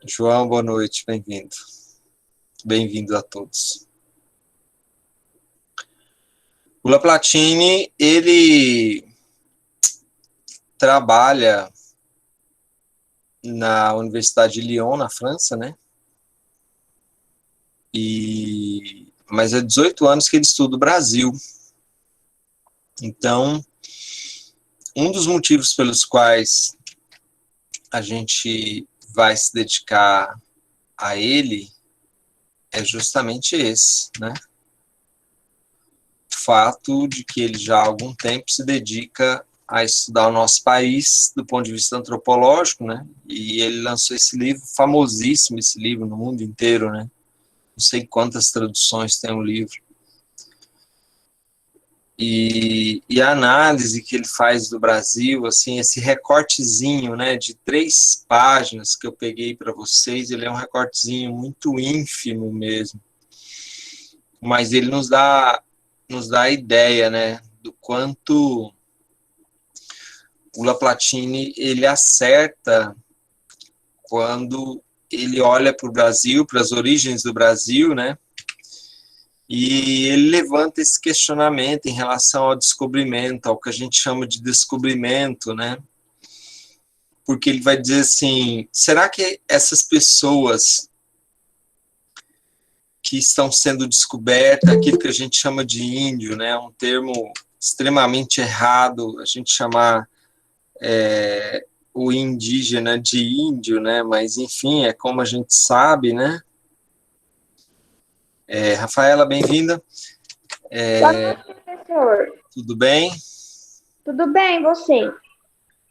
João, boa noite, bem-vindo. Bem-vindo a todos. O Laplatine, ele trabalha na Universidade de Lyon, na França, né? Mas há 18 anos que ele estuda o Brasil. Então, um dos motivos pelos quais a gente vai se dedicar a ele é justamente esse, né? O fato de que ele já há algum tempo se dedica a estudar o nosso país do ponto de vista antropológico, né? E ele lançou esse livro, famosíssimo esse livro no mundo inteiro, né? Não sei quantas traduções tem o livro. E a análise que ele faz do Brasil, assim, esse recortezinho, né, de 3 páginas que eu peguei para vocês, ele é um recortezinho muito ínfimo mesmo, mas ele nos dá a ideia, né, do quanto o Laplatine, ele acerta quando ele olha para o Brasil, para as origens do Brasil, né, e ele levanta esse questionamento em relação ao descobrimento, ao que a gente chama de descobrimento, né? Porque ele vai dizer assim, será que essas pessoas que estão sendo descobertas, aquilo que a gente chama de índio, né? Um termo extremamente errado, a gente chamar o indígena de índio, né? Mas, enfim, é como a gente sabe, né? Rafaela, bem-vinda. Boa noite, professor. Tudo bem? Tudo bem, você?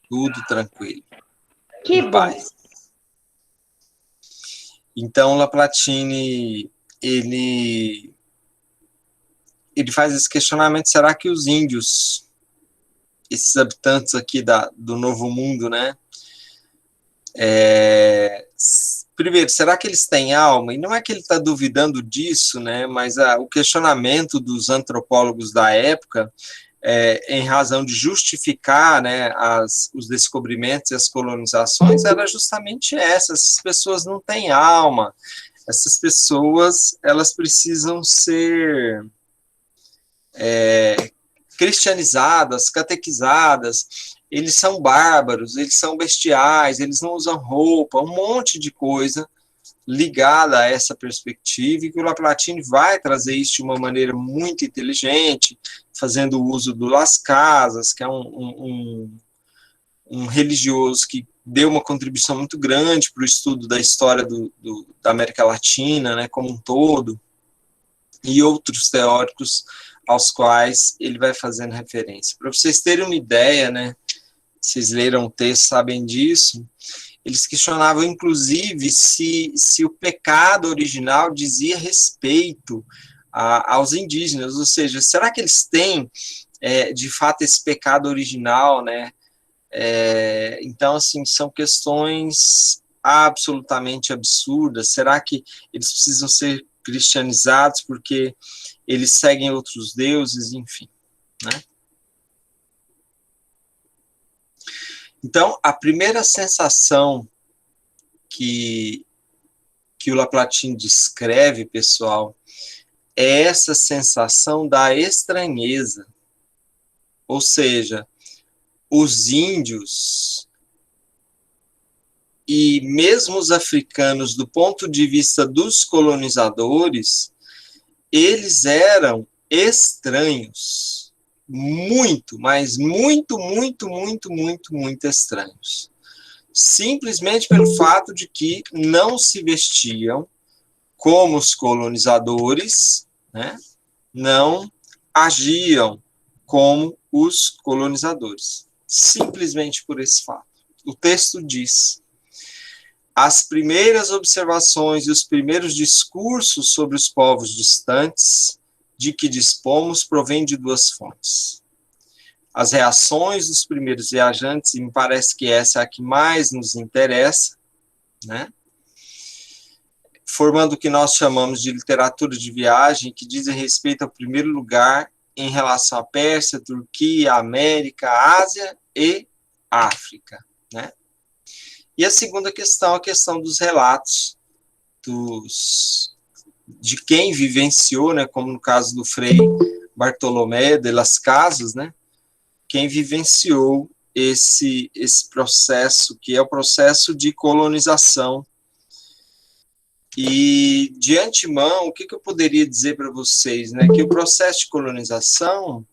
Tudo tranquilo, Que em bom. paz. Então, Laplatine, ele faz esse questionamento, será que os índios, esses habitantes aqui do Novo Mundo, né, primeiro, será que eles têm alma? E não é que ele está duvidando disso, né, mas o questionamento dos antropólogos da época, em razão de justificar, né, os descobrimentos e as colonizações, era justamente essas pessoas não têm alma, essas pessoas, elas precisam ser cristianizadas, catequizadas, eles são bárbaros, eles são bestiais, eles não usam roupa, um monte de coisa ligada a essa perspectiva, e que o Laplatine vai trazer isso de uma maneira muito inteligente, fazendo uso do Las Casas, que é um religioso que deu uma contribuição muito grande para o estudo da história da América Latina, né, como um todo, e outros teóricos aos quais ele vai fazendo referência. Para vocês terem uma ideia, né, vocês leram o texto, sabem disso, eles questionavam, inclusive, se o pecado original dizia respeito aos indígenas, ou seja, será que eles têm, de fato, esse pecado original, né? Então, assim, são questões absolutamente absurdas. Será que eles precisam ser cristianizados porque eles seguem outros deuses, enfim, né? Então, a primeira sensação que o Laplatine descreve, pessoal, é essa sensação da estranheza. Ou seja, os índios e mesmo os africanos, do ponto de vista dos colonizadores, eles eram estranhos. Muito, mas muito, muito, muito, muito, muito estranhos. Simplesmente pelo fato de que não se vestiam como os colonizadores, né? Não agiam como os colonizadores. Simplesmente por esse fato. O texto diz: as primeiras observações e os primeiros discursos sobre os povos distantes de que dispomos provêm de 2 fontes. As reações dos primeiros viajantes, e me parece que essa é a que mais nos interessa, né? Formando o que nós chamamos de literatura de viagem, que dizem respeito ao primeiro lugar em relação à Pérsia, Turquia, América, Ásia e África, né? E a segunda questão, a questão dos relatos de quem vivenciou, né, como no caso do Frei Bartolomé de las Casas, né, quem vivenciou esse processo, que é o processo de colonização. E, de antemão, o que eu poderia dizer para vocês? Né, que o processo de colonização,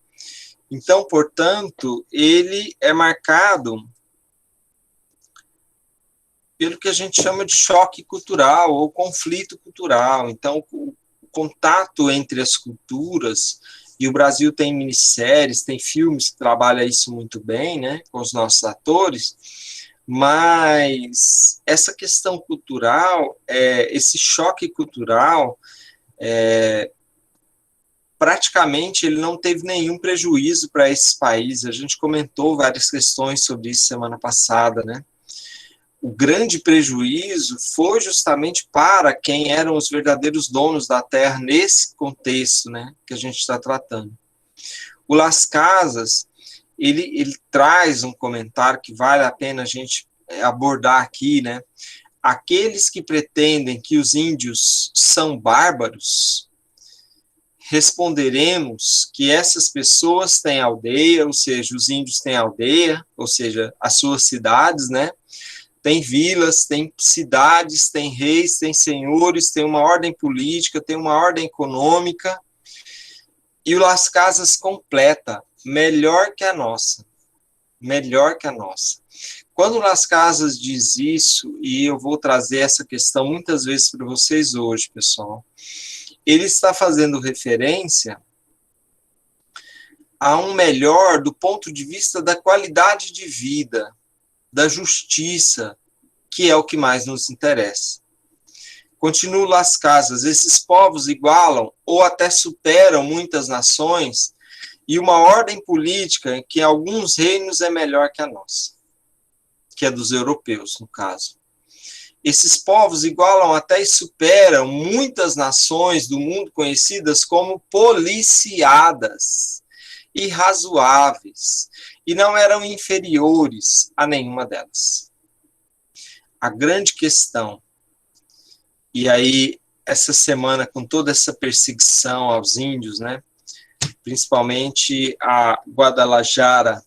então, portanto, ele é marcado pelo que a gente chama de choque cultural ou conflito cultural. Então, o contato entre as culturas, e o Brasil tem minisséries, tem filmes que trabalham isso muito bem, né, com os nossos atores, mas essa questão cultural, esse choque cultural, praticamente ele não teve nenhum prejuízo para esses países. A gente comentou várias questões sobre isso semana passada, né? O grande prejuízo foi justamente para quem eram os verdadeiros donos da terra nesse contexto, né, que a gente está tratando. O Las Casas, ele traz um comentário que vale a pena a gente abordar aqui, né? Aqueles que pretendem que os índios são bárbaros, responderemos que essas pessoas têm aldeia, ou seja, os índios têm aldeia, ou seja, as suas cidades, né? Tem vilas, tem cidades, tem reis, tem senhores, tem uma ordem política, tem uma ordem econômica, e o Las Casas completa, melhor que a nossa, melhor que a nossa. Quando o Las Casas diz isso, e eu vou trazer essa questão muitas vezes para vocês hoje, pessoal, ele está fazendo referência a um melhor do ponto de vista da qualidade de vida, da justiça, que é o que mais nos interessa. Continuo Las Casas, esses povos igualam ou até superam muitas nações e uma ordem política que em alguns reinos é melhor que a nossa, que é dos europeus, no caso. Esses povos igualam até e superam muitas nações do mundo conhecidas como policiadas, irrazoáveis, e não eram inferiores a nenhuma delas. A grande questão, e aí essa semana com toda essa perseguição aos índios, né, principalmente a Guadalajara,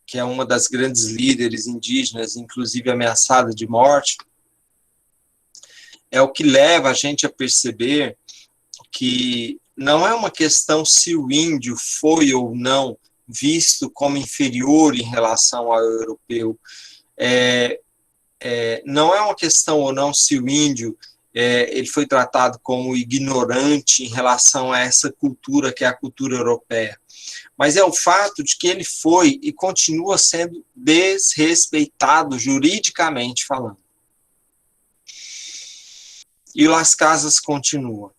que é uma das grandes líderes indígenas, inclusive ameaçada de morte, é o que leva a gente a perceber que não é uma questão se o índio foi ou não visto como inferior em relação ao europeu. Não é uma questão ou não se o índio ele foi tratado como ignorante em relação a essa cultura que é a cultura europeia, mas é o fato de que ele foi e continua sendo desrespeitado juridicamente falando. E Las Casas continua.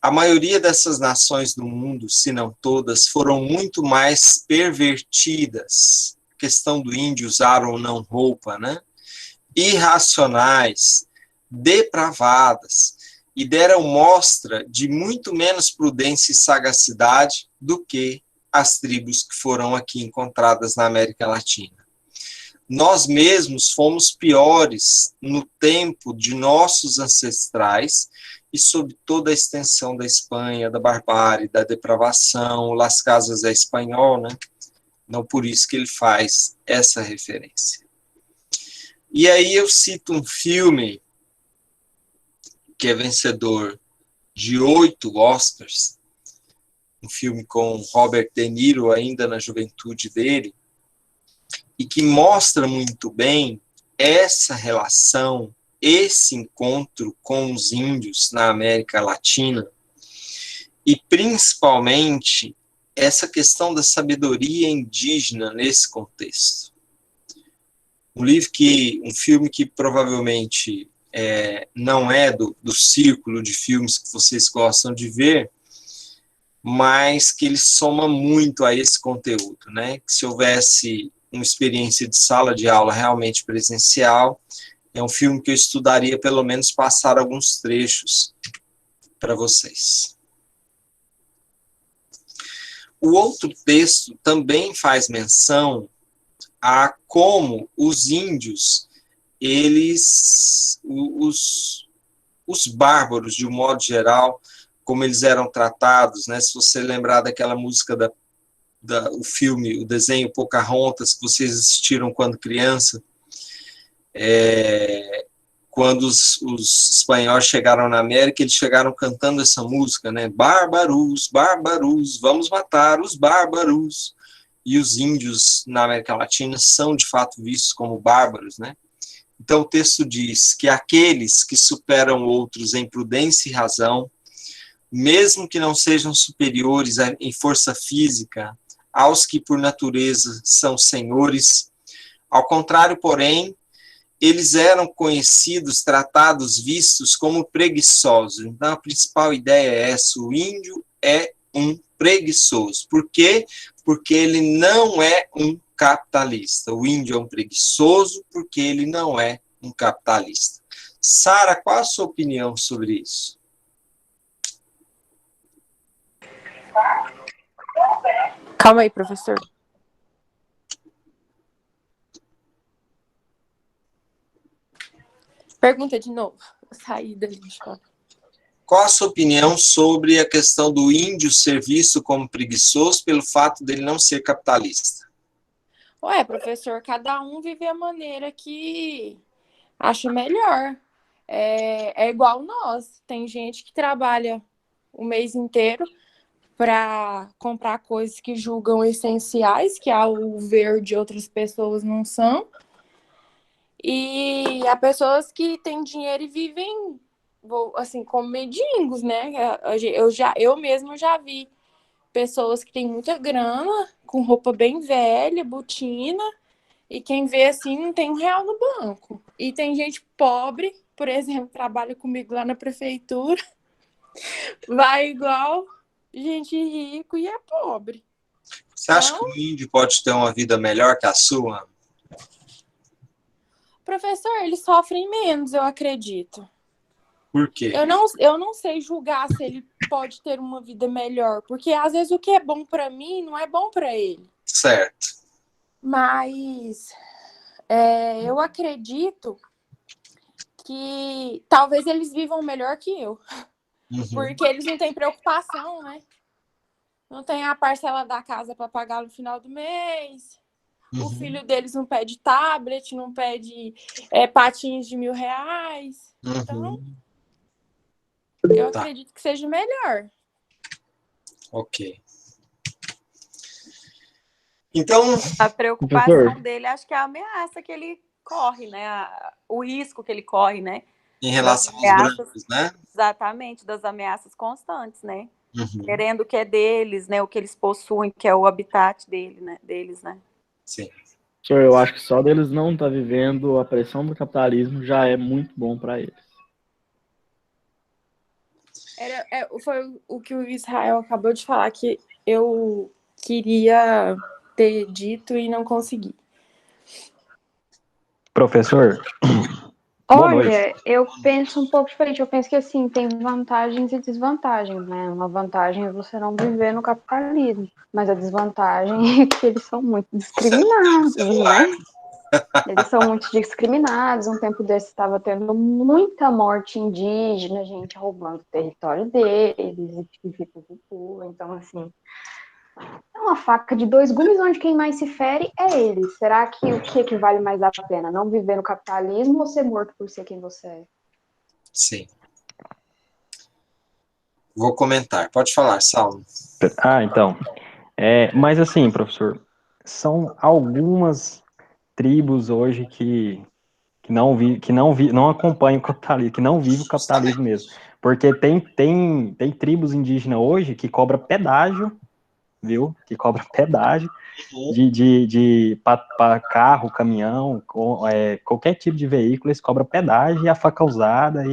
A maioria dessas nações do mundo, se não todas, foram muito mais pervertidas. A questão do índio usar ou não roupa, né? Irracionais, depravadas, e deram mostra de muito menos prudência e sagacidade do que as tribos que foram aqui encontradas na América Latina. Nós mesmos fomos piores no tempo de nossos ancestrais e sob toda a extensão da Espanha, da barbárie, da depravação. Las Casas é espanhol, né? Não por isso que ele faz essa referência. E aí eu cito um filme que é vencedor de 8 Oscars, um filme com Robert De Niro ainda na juventude dele, e que mostra muito bem essa relação, esse encontro com os índios na América Latina, e principalmente essa questão da sabedoria indígena nesse contexto. Um filme que provavelmente não é do círculo de filmes que vocês gostam de ver, mas que ele soma muito a esse conteúdo, né? Que se houvesse uma experiência de sala de aula realmente presencial, é um filme que eu estudaria, pelo menos passar alguns trechos para vocês. O outro texto também faz menção a como os índios os bárbaros, de um modo geral, como eles eram tratados, né? Se você lembrar daquela música o filme, o desenho Pocahontas, que vocês assistiram quando criança, quando os espanhóis chegaram na América, eles chegaram cantando essa música, né? Bárbaros, bárbaros, vamos matar os bárbaros. E os índios na América Latina são, de fato, vistos como bárbaros, né? Então, o texto diz que aqueles que superam outros em prudência e razão, mesmo que não sejam superiores em força física aos que, por natureza, são senhores, ao contrário, porém, eles eram conhecidos, tratados, vistos como preguiçosos. Então, a principal ideia é essa: o índio é um preguiçoso. Por quê? Porque ele não é um capitalista. O índio é um preguiçoso porque ele não é um capitalista. Sara, qual a sua opinião sobre isso? Calma aí, professor. Pergunta de novo. Saí da escola. Qual a sua opinião sobre a questão do índio ser visto como preguiçoso pelo fato dele não ser capitalista? Ué, professor, cada um vive a maneira que acha melhor. É igual nós. Tem gente que trabalha o mês inteiro para comprar coisas que julgam essenciais, que ao ver de outras pessoas não são. E há pessoas que têm dinheiro e vivem assim como mendigos, né? Eu mesmo já vi pessoas que têm muita grana, com roupa bem velha, botina, e quem vê assim não tem R$ 1 no banco. E tem gente pobre, por exemplo, trabalha comigo lá na prefeitura, vai igual gente rico e é pobre. Você acha que o índio pode ter uma vida melhor que a sua? Professor, eles sofrem menos, eu acredito. Por quê? Eu não sei julgar se ele pode ter uma vida melhor, porque às vezes o que é bom para mim não é bom para ele. Certo. Mas eu acredito que talvez eles vivam melhor que eu. Uhum. Porque eles não têm preocupação, né? Não tem a parcela da casa para pagar no final do mês. Uhum. O filho deles não pede tablet, não pede patins de R$ 1.000. Uhum. Então, eu acredito que seja melhor. Ok. Então, a preocupação dele, acho que é a ameaça que ele corre, né? O risco que ele corre, né? Em relação aos brancos, né? Exatamente, das ameaças constantes, né? Uhum. Querendo o que é deles, né? O que eles possuem, que é o habitat deles, né? Sim. Senhor, eu acho que só deles não estar vivendo a pressão do capitalismo já é muito bom para eles. Foi o que o Israel acabou de falar, que eu queria ter dito e não consegui. Professor, olha, eu penso um pouco diferente. Eu penso que, assim, tem vantagens e desvantagens, né? Uma vantagem é você não viver no capitalismo, mas a desvantagem é que eles são muito discriminados, né? Eles são muito discriminados. Um tempo desse estava tendo muita morte indígena, gente roubando o território deles, e tipo, então, assim, é uma faca de dois gumes, onde quem mais se fere é ele. Será que o que vale mais a pena? Não viver no capitalismo ou ser morto por ser quem você é? Sim. Vou comentar. Pode falar, Saulo. Então. Mas assim, professor, são algumas tribos hoje que não acompanham o capitalismo, que não vivem o capitalismo mesmo. Porque tem tribos indígenas hoje que cobram pedágio, viu? Que cobra pedágio para carro, caminhão, qualquer tipo de veículo, eles cobram pedágio e a faca usada.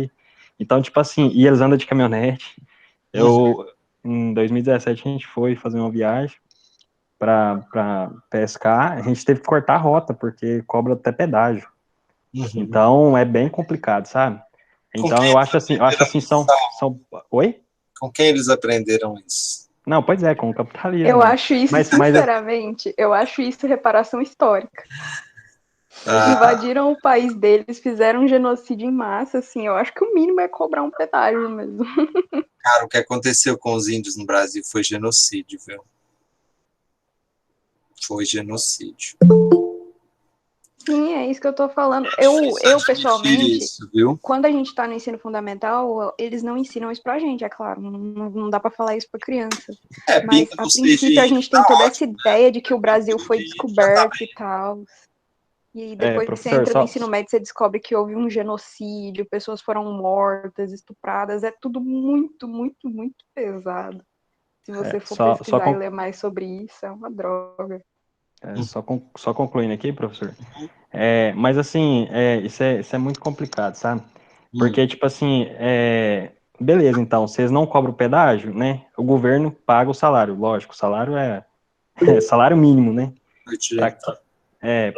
Então, tipo assim, e eles andam de caminhonete. Em 2017, a gente foi fazer uma viagem para pescar, a gente teve que cortar a rota, porque cobra até pedágio. Uhum. Então, é bem complicado, sabe? Então, eu acho assim, são... Oi? Com quem eles aprenderam isso? Não, pois é, com o capitalismo. Eu acho isso, sinceramente, eu acho isso reparação histórica. Invadiram o país deles, fizeram um genocídio em massa, assim, eu acho que o mínimo é cobrar um pedágio mesmo. Cara, o que aconteceu com os índios no Brasil foi genocídio, viu? Foi genocídio. Sim, é isso que eu tô falando. Eu pessoalmente, isso, viu? quando a gente tá no ensino fundamental, eles não ensinam isso pra gente, é claro. Não dá pra falar isso pra criança. Mas, Pinta a você princípio, a gente tem toda essa ideia de que o Brasil foi já tá descoberto bem. e tal. E depois que você professor, entra no ensino médio, você descobre que houve um genocídio, pessoas foram mortas, estupradas. É tudo muito, muito, muito pesado. Se você for pesquisar e ler mais sobre isso, é uma droga. Só concluindo aqui, professor. Mas assim, isso é muito complicado, sabe? Porque, tipo assim, beleza, então, vocês não cobram o pedágio, né? O governo paga o salário, lógico, o salário é salário mínimo, né?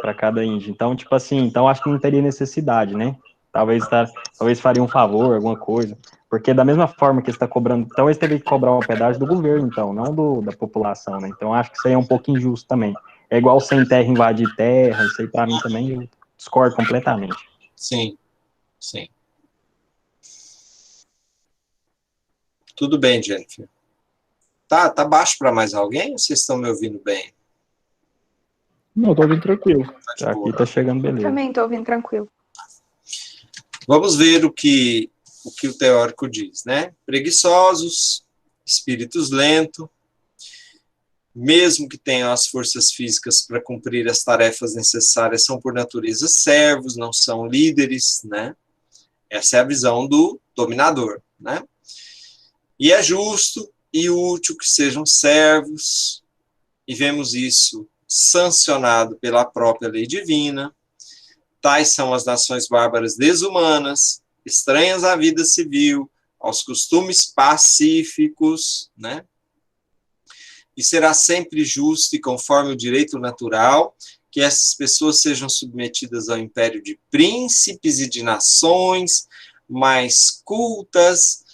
Para cada índio. Então, tipo assim, então acho que não teria necessidade, né? Talvez faria um favor, alguma coisa. Porque da mesma forma que está cobrando, então eles teriam que cobrar o pedágio do governo, então, não da população, né? Então acho que isso aí é um pouco injusto também. É igual sem terra invadir terra, isso aí para mim também eu discordo completamente. Sim, sim. Tudo bem, Jennifer. Tá baixo para mais alguém ou vocês estão me ouvindo bem? Não, tô ouvindo tranquilo. Aqui tá chegando beleza. Também tô ouvindo tranquilo. Vamos ver o que o teórico diz, né? Preguiçosos, espíritos lentos, mesmo que tenham as forças físicas para cumprir as tarefas necessárias, são por natureza servos, não são líderes, né? Essa é a visão do dominador, né? E é justo e útil que sejam servos, e vemos isso sancionado pela própria lei divina. Tais são as nações bárbaras desumanas, estranhas à vida civil, aos costumes pacíficos, né? E será sempre justo e conforme o direito natural que essas pessoas sejam submetidas ao império de príncipes e de nações mais cultas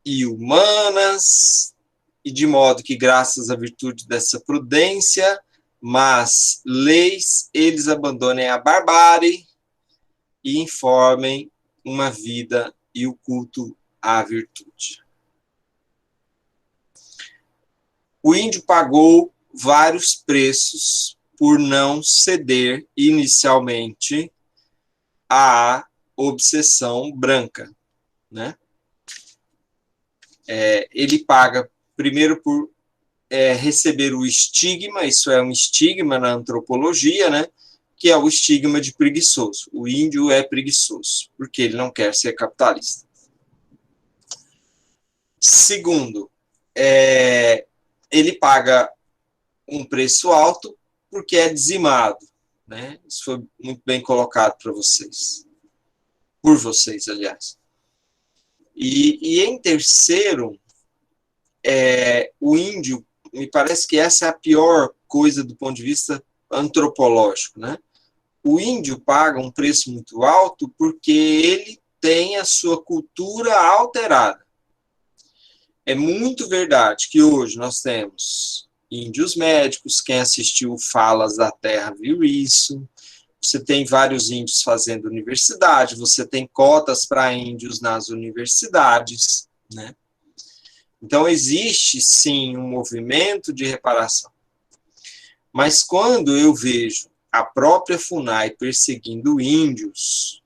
e humanas, e de modo que, graças à virtude dessa prudência, mas leis, eles abandonem a barbárie e informem uma vida e o culto à virtude. O índio pagou vários preços por não ceder inicialmente à obsessão branca, né? Ele paga primeiro por receber o estigma, isso é um estigma na antropologia, né? Que é o estigma de preguiçoso. O índio é preguiçoso, porque ele não quer ser capitalista. Segundo, ele paga um preço alto porque é dizimado, né? Isso foi muito bem colocado para vocês. Por vocês, aliás. E em terceiro, o índio, me parece que essa é a pior coisa do ponto de vista antropológico, né? O índio paga um preço muito alto porque ele tem a sua cultura alterada. É muito verdade que hoje nós temos índios médicos, quem assistiu Falas da Terra viu isso, você tem vários índios fazendo universidade, você tem cotas para índios nas universidades, né? Então, existe, sim, um movimento de reparação. Mas quando eu vejo a própria FUNAI perseguindo índios,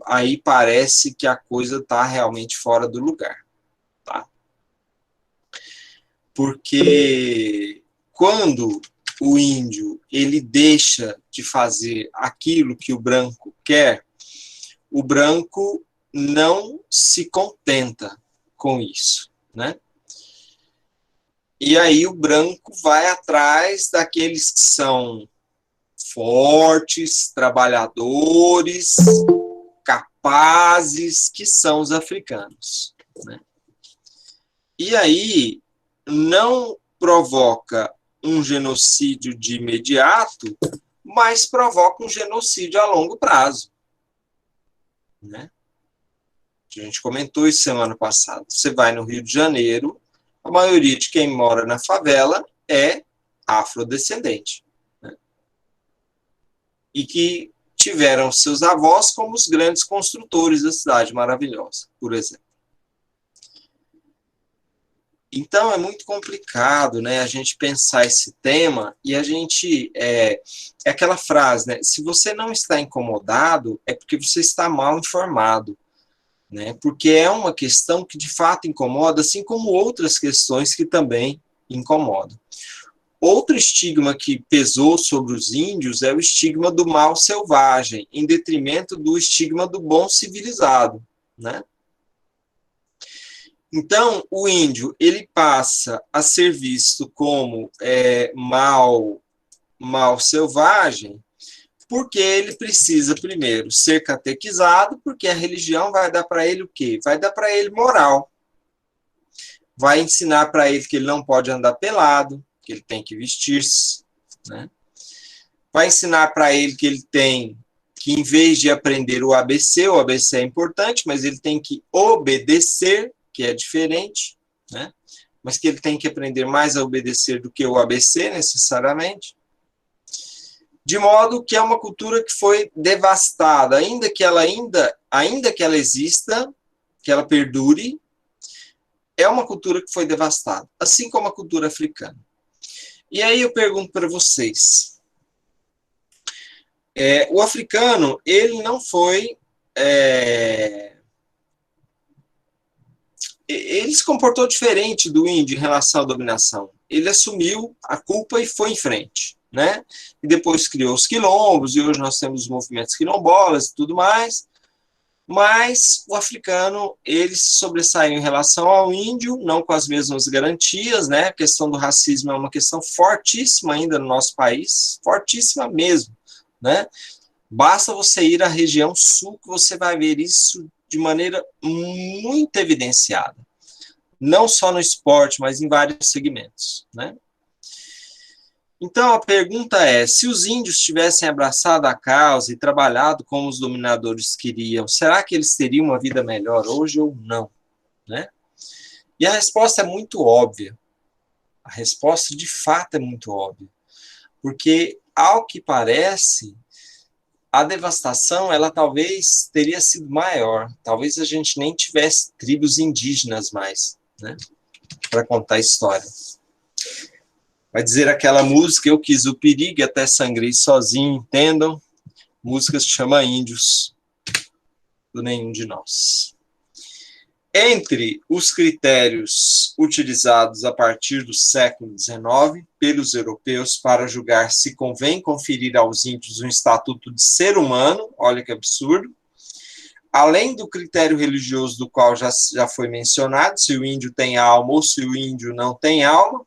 aí parece que a coisa está realmente fora do lugar. Tá? Porque quando o índio ele deixa de fazer aquilo que o branco quer, o branco não se contenta com isso, né? E aí o branco vai atrás daqueles que são fortes, trabalhadores, capazes, que são os africanos, né? E aí não provoca um genocídio de imediato, mas provoca um genocídio a longo prazo, né? A gente comentou isso semana passada. Você vai no Rio de Janeiro, a maioria de quem mora na favela é afrodescendente, né? e que tiveram seus avós como os grandes construtores da cidade maravilhosa, por exemplo. Então, é muito complicado, né, a gente pensar esse tema e a gente... É aquela frase, né? Se você não está incomodado, é porque você está mal informado, né? Porque é uma questão que, de fato, incomoda, assim como outras questões que também incomodam. Outro estigma que pesou sobre os índios é o estigma do mal selvagem, em detrimento do estigma do bom civilizado, né? Então, o índio, ele passa a ser visto como mal selvagem, porque ele precisa, primeiro, ser catequizado, porque a religião vai dar para ele o quê? Vai dar para ele moral. Vai ensinar para ele que ele não pode andar pelado, que ele tem que vestir-se, né? Vai ensinar para ele que ele tem que, em vez de aprender o ABC é importante, mas ele tem que obedecer, que é diferente, né? Mas que ele tem que aprender mais a obedecer do que o ABC, necessariamente. De modo que é uma cultura que foi devastada, ainda que ela exista, que ela perdure, é uma cultura que foi devastada, assim como a cultura africana. E aí eu pergunto para vocês, o africano, ele não foi... ele se comportou diferente do índio em relação à dominação. Ele assumiu a culpa e foi em frente, né? E depois criou os quilombos, e hoje nós temos os movimentos quilombolas e tudo mais. Mas o africano, ele se sobressaiu em relação ao índio, não com as mesmas garantias, né? A questão do racismo é uma questão fortíssima ainda no nosso país, fortíssima mesmo, né? Basta você ir à região sul que você vai ver isso de maneira muito evidenciada. Não só no esporte, mas em vários segmentos, né? Então, a pergunta é, se os índios tivessem abraçado a causa e trabalhado como os dominadores queriam, será que eles teriam uma vida melhor hoje ou não, né? E a resposta é muito óbvia. A resposta, de fato, é muito óbvia. Porque, ao que parece, a devastação, ela talvez teria sido maior. Talvez a gente nem tivesse tribos indígenas mais, né? Para contar a história. Vai dizer aquela música, eu quis o perigo e até sangrei sozinho, entendam? Música se chama Índios, do Nenhum de Nós. Entre os critérios utilizados a partir do século XIX pelos europeus para julgar se convém conferir aos índios um estatuto de ser humano, olha que absurdo, além do critério religioso do qual já foi mencionado, se o índio tem alma ou se o índio não tem alma,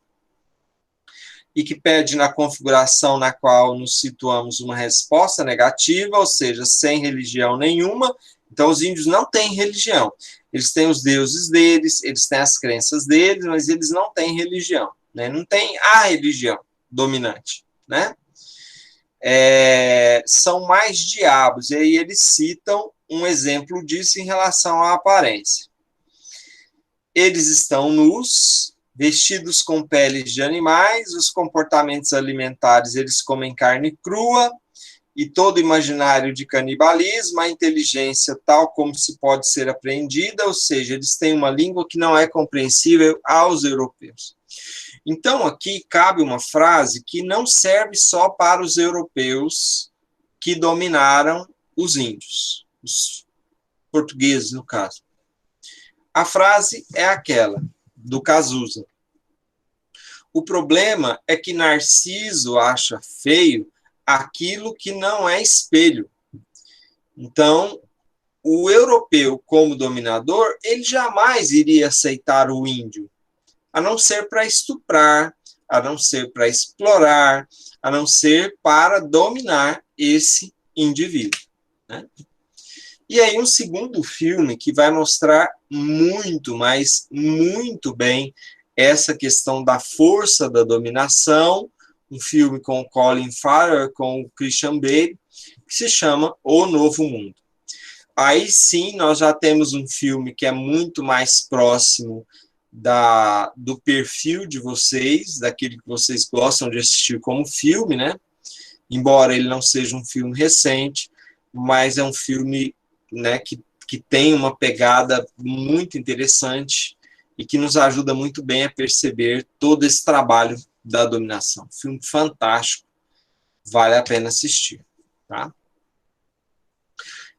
e que pede na configuração na qual nos situamos uma resposta negativa, ou seja, sem religião nenhuma. Então, os índios não têm religião. Eles têm os deuses deles, eles têm as crenças deles, mas eles não têm religião, né? Não tem a religião dominante, né? São mais diabos. E aí eles citam um exemplo disso em relação à aparência. Eles estão nus, vestidos com peles de animais, os comportamentos alimentares, eles comem carne crua, e todo imaginário de canibalismo, a inteligência tal como se pode ser apreendida, ou seja, eles têm uma língua que não é compreensível aos europeus. Então, aqui cabe uma frase que não serve só para os europeus que dominaram os índios, os portugueses, no caso. A frase é aquela do Cazuza. O problema é que Narciso acha feio aquilo que não é espelho. Então, o europeu, como dominador, ele jamais iria aceitar o índio, a não ser para estuprar, a não ser para explorar, a não ser para dominar esse indivíduo, né? E aí um segundo filme que vai mostrar muito, mas muito bem essa questão da força da dominação, um filme com o Colin Farrell, com o Christian Bale, que se chama O Novo Mundo. Aí sim, nós já temos um filme que é muito mais próximo do perfil de vocês, daquele que vocês gostam de assistir como filme, né? embora ele não seja um filme recente, mas é um filme, né, que tem uma pegada muito interessante e que nos ajuda muito bem a perceber todo esse trabalho da dominação. Filme fantástico, vale a pena assistir, tá?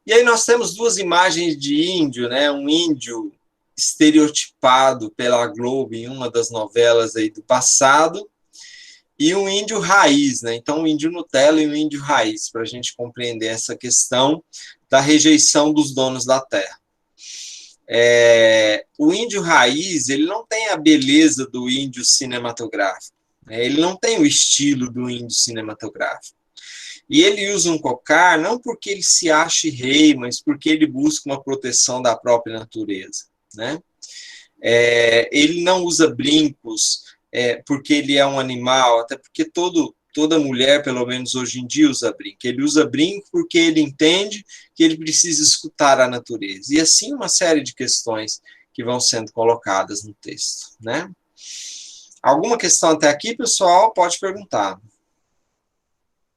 E aí nós temos duas imagens de índio, né? Um índio estereotipado pela Globo em uma das novelas aí do passado, e um índio raiz, né? Então, o índio Nutella e o índio raiz, para a gente compreender essa questão da rejeição dos donos da terra. O índio raiz, ele não tem a beleza do índio cinematográfico, né? Ele não tem o estilo do índio cinematográfico. E ele usa um cocar não porque ele se ache rei, mas porque ele busca uma proteção da própria natureza, né? Ele não usa brincos porque ele é um animal, até porque toda mulher, pelo menos hoje em dia, usa brinco. Ele usa brinco porque ele entende que ele precisa escutar a natureza. E assim uma série de questões que vão sendo colocadas no texto, né? Alguma questão até aqui, pessoal? Pode perguntar.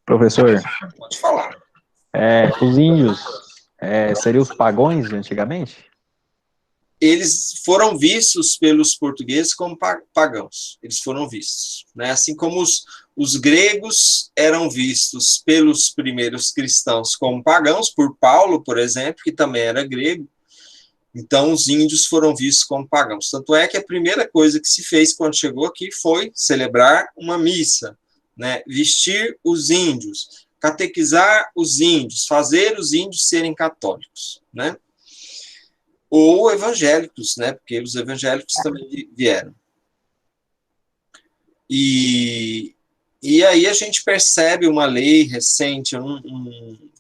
Professor, pode falar. Os índios seriam os pagões de antigamente? Eles foram vistos pelos portugueses como pagãos. Eles foram vistos, né? Assim como os gregos eram vistos pelos primeiros cristãos como pagãos, por Paulo, por exemplo, que também era grego. Então, os índios foram vistos como pagãos. Tanto é que a primeira coisa que se fez quando chegou aqui foi celebrar uma missa, né? Vestir os índios, catequizar os índios, fazer os índios serem católicos, né? Ou evangélicos, né? Porque os evangélicos também vieram. E aí a gente percebe uma lei recente,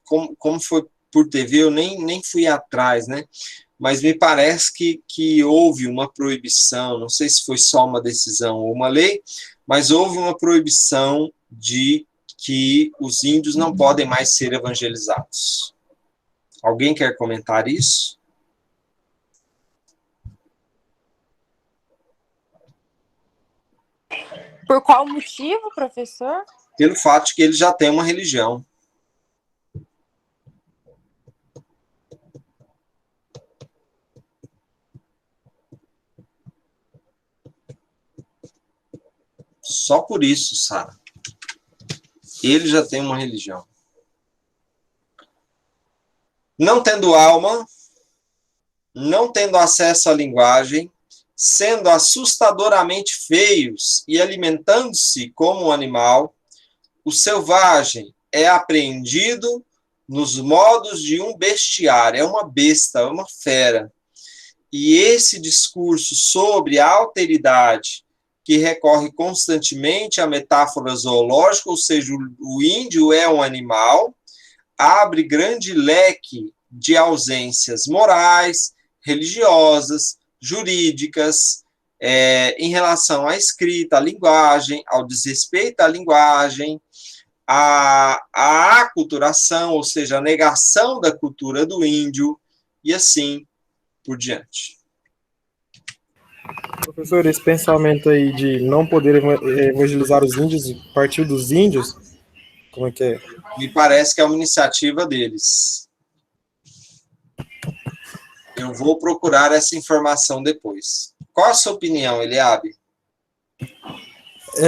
como foi por TV, eu nem fui atrás, né? Mas me parece que houve uma proibição, não sei se foi só uma decisão ou uma lei, mas houve uma proibição de que os índios não podem mais ser evangelizados. Alguém quer comentar isso? Por qual motivo, professor? Pelo fato de que ele já tem uma religião. Só por isso, Sara. Ele já tem uma religião. Não tendo alma, não tendo acesso à linguagem, sendo assustadoramente feios e alimentando-se como um animal, o selvagem é apreendido nos modos de um bestiário, é uma besta, é uma fera. E esse discurso sobre a alteridade, que recorre constantemente à metáfora zoológica, ou seja, o índio é um animal, abre grande leque de ausências morais, religiosas, jurídicas, em relação à escrita, à linguagem, ao desrespeito à linguagem, à aculturação, ou seja, a negação da cultura do índio, e assim por diante. Professor, esse pensamento aí de não poder evangelizar os índios, partir dos índios, como é que é? Me parece que é uma iniciativa deles. Eu vou procurar essa informação depois. Qual a sua opinião, Eliabe?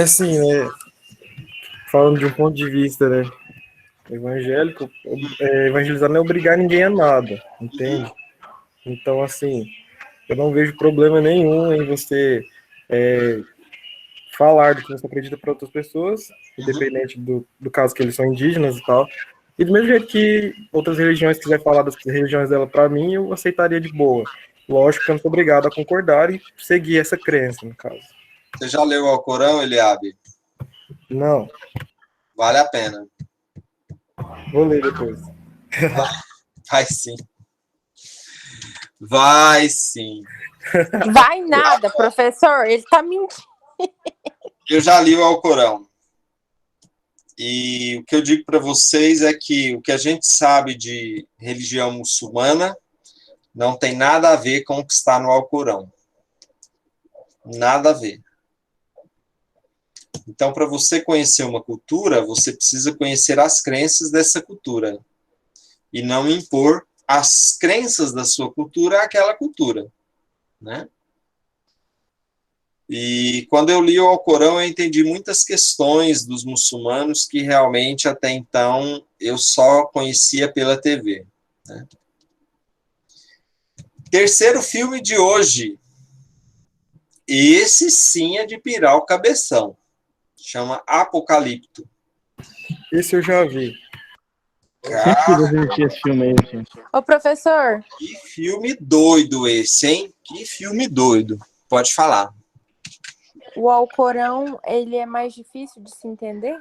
Assim, né? Falando de um ponto de vista, né, evangélico, evangelizar não é obrigar ninguém a nada, entende? Então, assim, eu não vejo problema nenhum em você falar do que você acredita para outras pessoas, independente do caso que eles são indígenas e tal. E do mesmo jeito que outras religiões quiserem falar das religiões dela para mim, eu aceitaria de boa. Lógico que eu não sou obrigado a concordar e seguir essa crença, no caso. Você já leu o Alcorão, Eliabe? Não. Vale a pena. Vou ler depois. Vai sim. Vai sim. Vai nada, professor. Ele tá mentindo. Eu já li o Alcorão. E o que eu digo para vocês é que o que a gente sabe de religião muçulmana não tem nada a ver com o que está no Alcorão. Nada a ver. Então, para você conhecer uma cultura, você precisa conhecer as crenças dessa cultura e não impor as crenças da sua cultura àquela cultura, né? E quando eu li o Alcorão, eu entendi muitas questões dos muçulmanos que realmente até então eu só conhecia pela TV, né? Terceiro filme de hoje. Esse sim é de pirar o cabeção. Chama Apocalipto. Esse eu já vi. Sempre quis assistir esse filme aí, gente. Ô, professor, Que filme doido esse, hein? Que filme doido. Pode falar. o Alcorão, ele é mais difícil de se entender?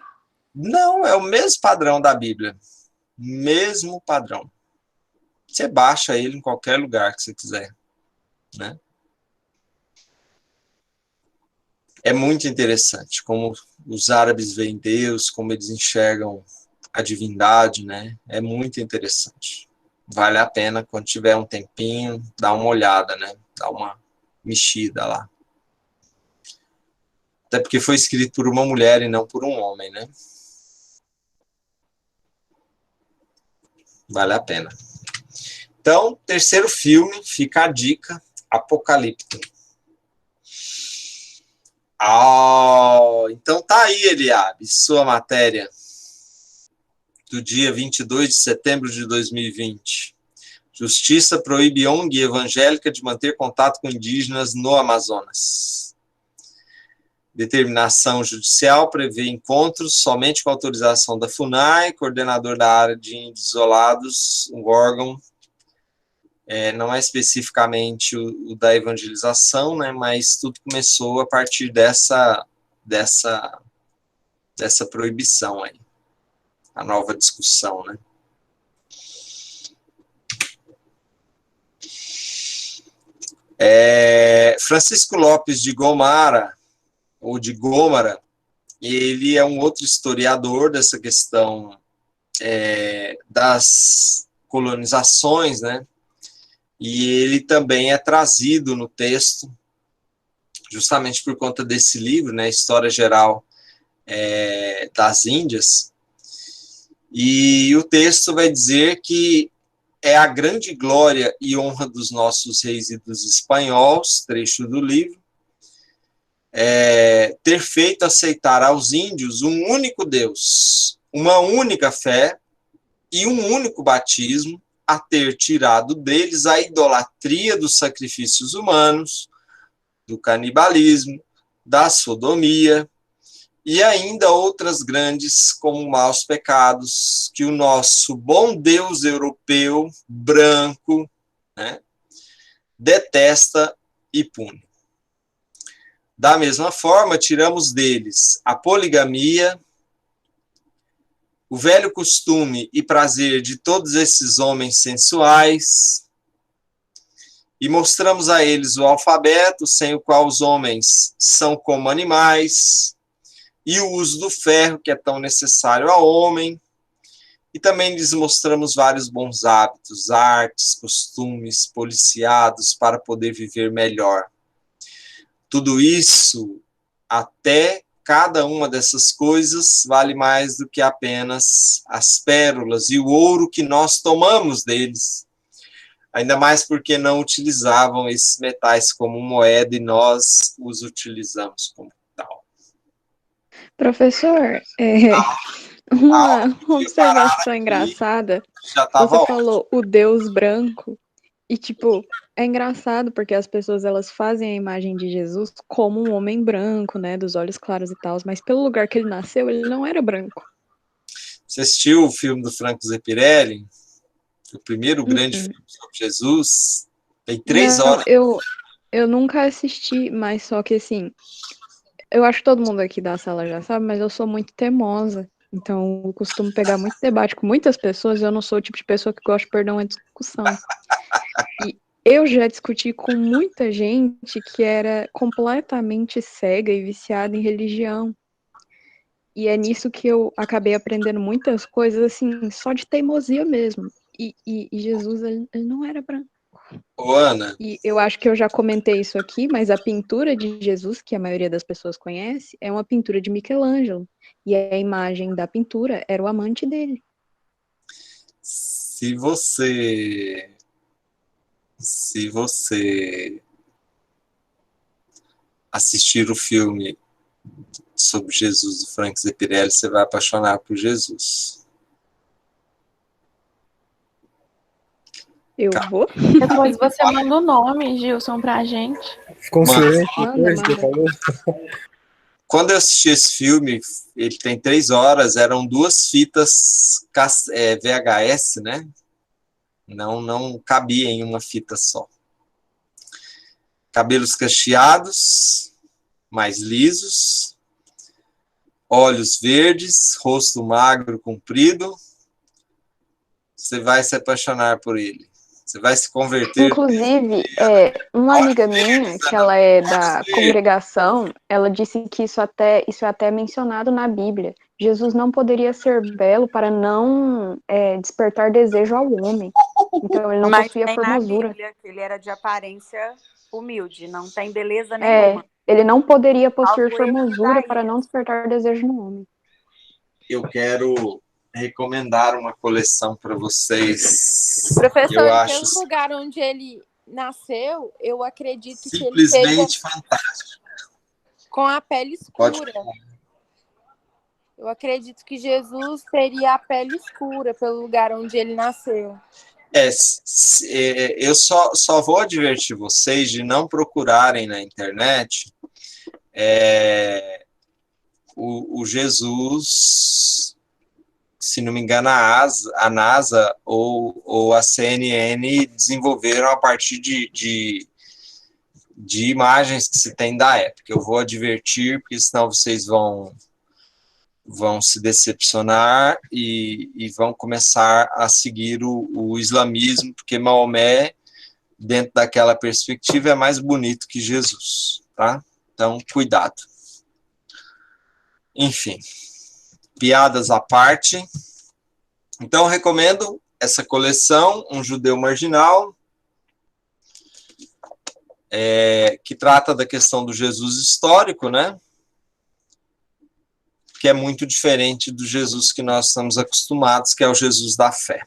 Não, é o mesmo padrão da Bíblia. Mesmo padrão. Você baixa ele em qualquer lugar que você quiser, né? É muito interessante como os árabes veem Deus, como eles enxergam a divindade, né? É muito interessante. Vale a pena, quando tiver um tempinho, dar uma olhada, né? Dar uma mexida lá. Até porque foi escrito por uma mulher e não por um homem, né? Vale a pena. Então, terceiro filme, fica a dica, Apocalipto. Então tá aí, Eliabe, sua matéria do dia 22 de setembro de 2020. Justiça proíbe ONG evangélica de manter contato com indígenas no Amazonas. Determinação judicial prevê encontros somente com autorização da FUNAI, coordenador da área de índios isolados, um órgão, não é especificamente o da evangelização, né, mas tudo começou a partir dessa proibição aí, a nova discussão, né. Francisco Lopes de Gomara, ou de Gômara, ele é um outro historiador dessa questão das colonizações, né? E ele também é trazido no texto, justamente por conta desse livro, né? História Geral das Índias. E o texto vai dizer que é a grande glória e honra dos nossos reis e dos espanhóis, trecho do livro, ter feito aceitar aos índios um único Deus, uma única fé e um único batismo, a ter tirado deles a idolatria dos sacrifícios humanos, do canibalismo, da sodomia e ainda outras grandes como maus pecados que o nosso bom Deus europeu, branco, né, detesta e pune. Da mesma forma, tiramos deles a poligamia, o velho costume e prazer de todos esses homens sensuais, e mostramos a eles o alfabeto, sem o qual os homens são como animais, e o uso do ferro, que é tão necessário ao homem, e também lhes mostramos vários bons hábitos, artes, costumes, policiados, para poder viver melhor. Tudo isso, até cada uma dessas coisas, vale mais do que apenas as pérolas e o ouro que nós tomamos deles. Ainda mais porque não utilizavam esses metais como moeda e nós os utilizamos como tal. Professor, uma observação engraçada. Você falou o Deus branco. E, tipo, é engraçado porque as pessoas, elas fazem a imagem de Jesus como um homem branco, né, dos olhos claros e tal, mas pelo lugar que ele nasceu, ele não era branco. Você assistiu o filme do Franco Zeffirelli? O primeiro grande filme sobre Jesus? Tem 3 horas. Eu nunca assisti, mas só que, assim, eu acho que todo mundo aqui da sala já sabe, mas eu sou muito teimosa. Então, eu costumo pegar muito debate com muitas pessoas, eu não sou o tipo de pessoa que gosta de perder uma discussão. E eu já discuti com muita gente que era completamente cega e viciada em religião. E é nisso que eu acabei aprendendo muitas coisas, assim, só de teimosia mesmo. E Jesus, ele não era branco. Ô, Ana. E eu acho que eu já comentei isso aqui, mas a pintura de Jesus, que a maioria das pessoas conhece, é uma pintura de Michelangelo. E a imagem da pintura era o amante dele. Se você assistir o filme sobre Jesus do Frank Zeffirelli, você vai apaixonar por Jesus. Eu vou? Depois você manda o nome, Gilson, pra gente. Consciente, Manda. Quando eu assisti esse filme, ele tem 3 horas, eram 2 fitas VHS, né? Não cabia em uma fita só. Cabelos cacheados, mais lisos, olhos verdes, rosto magro, comprido. Você vai se apaixonar por ele. Você vai se converter. Inclusive, uma amiga minha, que ela é da congregação, ela disse que isso é até mencionado na Bíblia. Jesus não poderia ser belo para não despertar desejo ao homem. Então, ele não possuía formosura. Na Bíblia, que ele era de aparência humilde, não tem beleza nenhuma. Ele não poderia possuir formosura para não despertar desejo no homem. Eu quero recomendar uma coleção para vocês. Professor, pelo lugar onde ele nasceu, eu acredito que ele simplesmente fantástico. Com a pele escura. Eu acredito que Jesus teria a pele escura pelo lugar onde ele nasceu. Eu só vou advertir vocês de não procurarem na internet o Jesus, se não me engano, a NASA ou a CNN desenvolveram a partir de imagens que se tem da época. Eu vou advertir, porque senão vocês vão se decepcionar e vão começar a seguir o islamismo, porque Maomé, dentro daquela perspectiva, é mais bonito que Jesus, tá? Então, cuidado. Enfim, piadas à parte. Então, recomendo essa coleção, Um Judeu Marginal, que trata da questão do Jesus histórico, né? Que é muito diferente do Jesus que nós estamos acostumados, que é o Jesus da fé.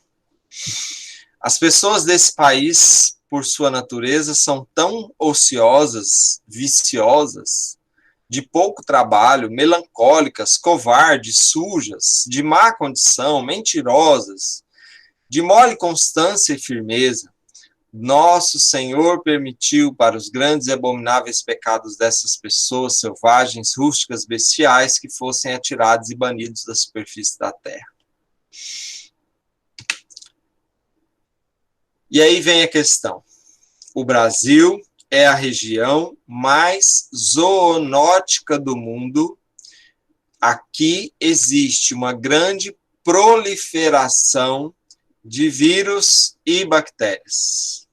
As pessoas desse país, por sua natureza, são tão ociosas, viciosas, de pouco trabalho, melancólicas, covardes, sujas, de má condição, mentirosas, de mole constância e firmeza. Nosso Senhor permitiu para os grandes e abomináveis pecados dessas pessoas selvagens, rústicas, bestiais, que fossem atirados e banidos da superfície da terra. E aí vem a questão. O Brasil é a região mais zoonótica do mundo. Aqui existe uma grande proliferação de vírus e bactérias.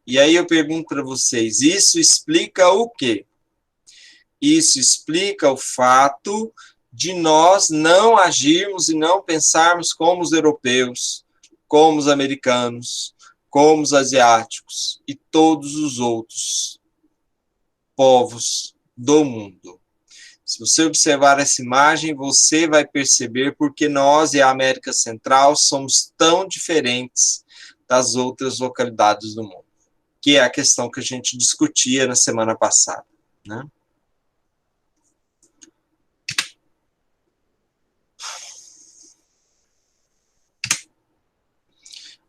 E aí eu pergunto para vocês, isso explica o quê? Isso explica o fato de nós não agirmos e não pensarmos como os europeus, como os americanos, como os asiáticos e todos os outros povos do mundo. Se você observar essa imagem, você vai perceber porque nós e a América Central somos tão diferentes das outras localidades do mundo, que é a questão que a gente discutia na semana passada, né?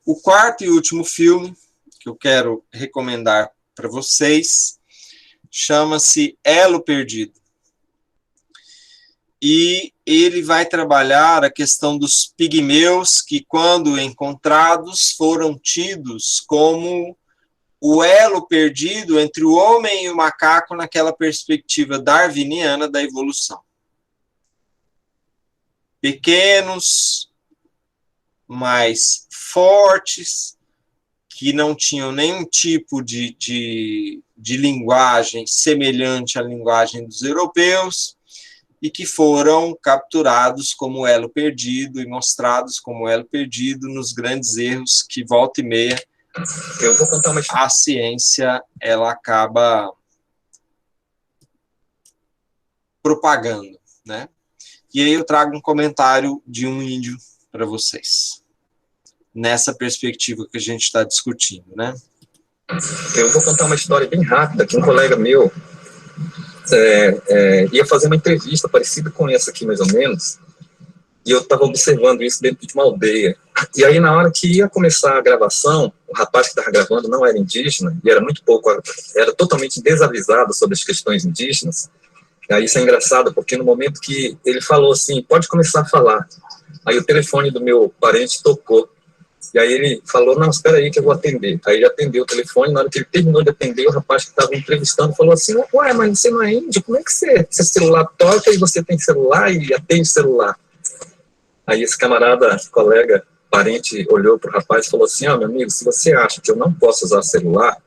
O quarto e último filme que eu quero recomendar para vocês chama-se Elo Perdido. E ele vai trabalhar a questão dos pigmeus que, quando encontrados, foram tidos como o elo perdido entre o homem e o macaco naquela perspectiva darwiniana da evolução. Pequenos, mais fortes, que não tinham nenhum tipo de linguagem semelhante à linguagem dos europeus, e que foram capturados como elo perdido e mostrados como elo perdido nos grandes erros que volta e meia Eu vou contar uma história. A ciência, ela acaba propagando, né? E aí eu trago um comentário de um índio para vocês, nessa perspectiva que a gente está discutindo, né? Eu vou contar uma história bem rápida, que um colega meu ia fazer uma entrevista parecida com essa aqui, mais ou menos, e eu estava observando isso dentro de uma aldeia. E aí, na hora que ia começar a gravação, o rapaz que estava gravando não era indígena, e era muito pouco, era totalmente desavisado sobre as questões indígenas. E aí isso é engraçado, porque no momento que ele falou assim, pode começar a falar, aí o telefone do meu parente tocou. E aí ele falou, não, espera aí que eu vou atender. Aí ele atendeu o telefone, na hora que ele terminou de atender, o rapaz que estava entrevistando falou assim, ué, mas você não é índio? Como é que seu celular toca e você tem celular e atende celular? Aí esse camarada, colega, parente, olhou para o rapaz e falou assim, meu amigo, se você acha que eu não posso usar celular,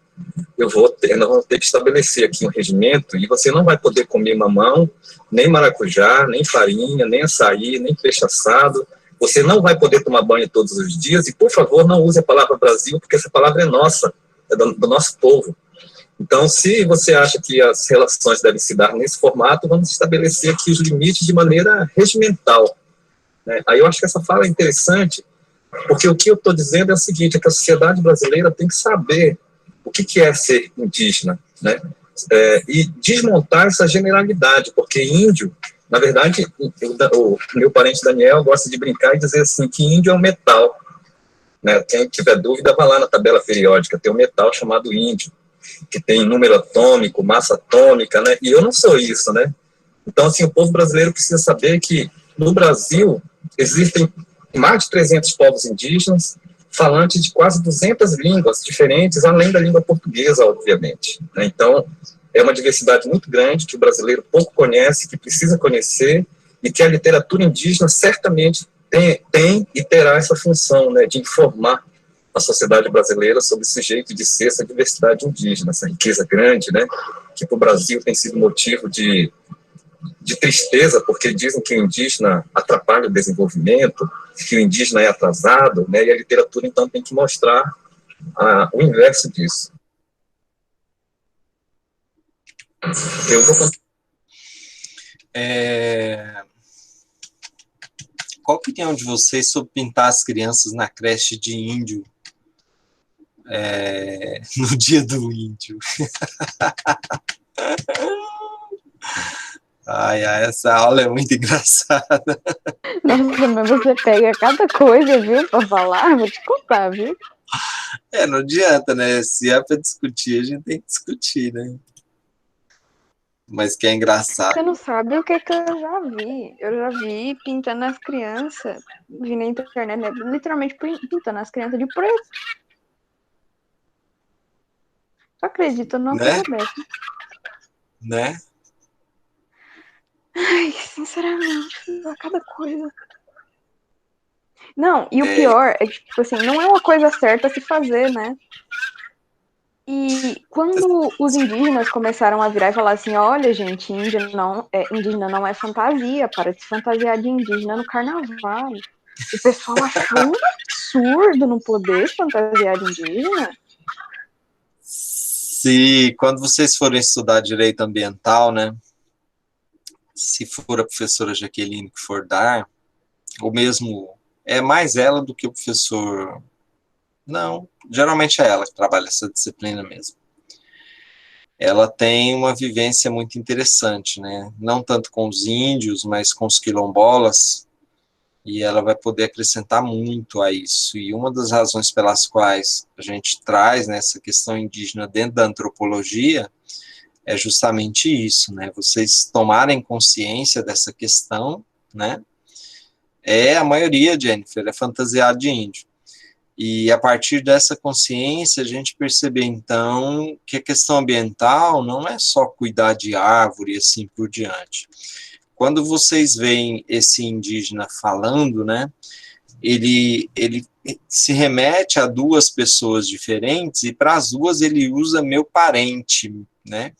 nós vamos ter que estabelecer aqui um regimento e você não vai poder comer mamão, nem maracujá, nem farinha, nem açaí, nem peixe assado. Você não vai poder tomar banho todos os dias e, por favor, não use a palavra Brasil, porque essa palavra é nossa, é do nosso povo. Então, se você acha que as relações devem se dar nesse formato, vamos estabelecer aqui os limites de maneira regimental. Né? Aí eu acho que essa fala é interessante, porque o que eu estou dizendo é o seguinte, é que a sociedade brasileira tem que saber o que é ser indígena, né? E desmontar essa generalidade, porque índio, na verdade, o meu parente Daniel gosta de brincar e dizer assim, que índio é um metal, né? Quem tiver dúvida, vai lá na tabela periódica, tem um metal chamado índio, que tem número atômico, massa atômica, né? E eu não sou isso, né? Então, assim, o povo brasileiro precisa saber que no Brasil existem mais de 300 povos indígenas, falantes de quase 200 línguas diferentes, além da língua portuguesa, obviamente. Então, é uma diversidade muito grande que o brasileiro pouco conhece, que precisa conhecer, e que a literatura indígena certamente tem e terá essa função, né, de informar a sociedade brasileira sobre esse jeito de ser, essa diversidade indígena, essa riqueza grande, né, que para o Brasil tem sido motivo de tristeza, porque dizem que o indígena atrapalha o desenvolvimento, que o indígena é atrasado, né, e a literatura, então, tem que mostrar o inverso disso. Eu vou... Qual a opinião de vocês sobre pintar as crianças na creche de índio no dia do índio? Ai, essa aula é muito engraçada. Nossa, mas você pega cada coisa, viu, pra falar, vou te contar, viu? Não adianta, né? Se é pra discutir, a gente tem que discutir, né? Mas que é engraçado. Você não sabe o que eu já vi. Eu já vi pintando as crianças, vi na internet, né? Literalmente pintando as crianças de preto. Você acredita numa coisa dessa? Né? Ai, sinceramente, cada coisa. Não, e o pior é que, tipo assim, não é uma coisa certa a se fazer, né? E quando os indígenas começaram a virar e falar assim, olha, gente, indígena não é fantasia, para de se fantasiar de indígena no carnaval. O pessoal achou um absurdo não poder fantasiar de indígena. Se quando vocês forem estudar direito ambiental, né? Se for a professora Jaqueline que for dar, ou mesmo é mais ela do que o professor. Não, geralmente é ela que trabalha essa disciplina mesmo. Ela tem uma vivência muito interessante, né? Não tanto com os índios, mas com os quilombolas, e ela vai poder acrescentar muito a isso. E uma das razões pelas quais a gente traz, né, essa questão indígena dentro da antropologia é justamente isso, né? Vocês tomarem consciência dessa questão, né? A maioria, Jennifer, é fantasiado de índio. E a partir dessa consciência, a gente perceber, então, que a questão ambiental não é só cuidar de árvore e assim por diante. Quando vocês veem esse indígena falando, né, ele se remete a duas pessoas diferentes e para as duas ele usa meu parente, né?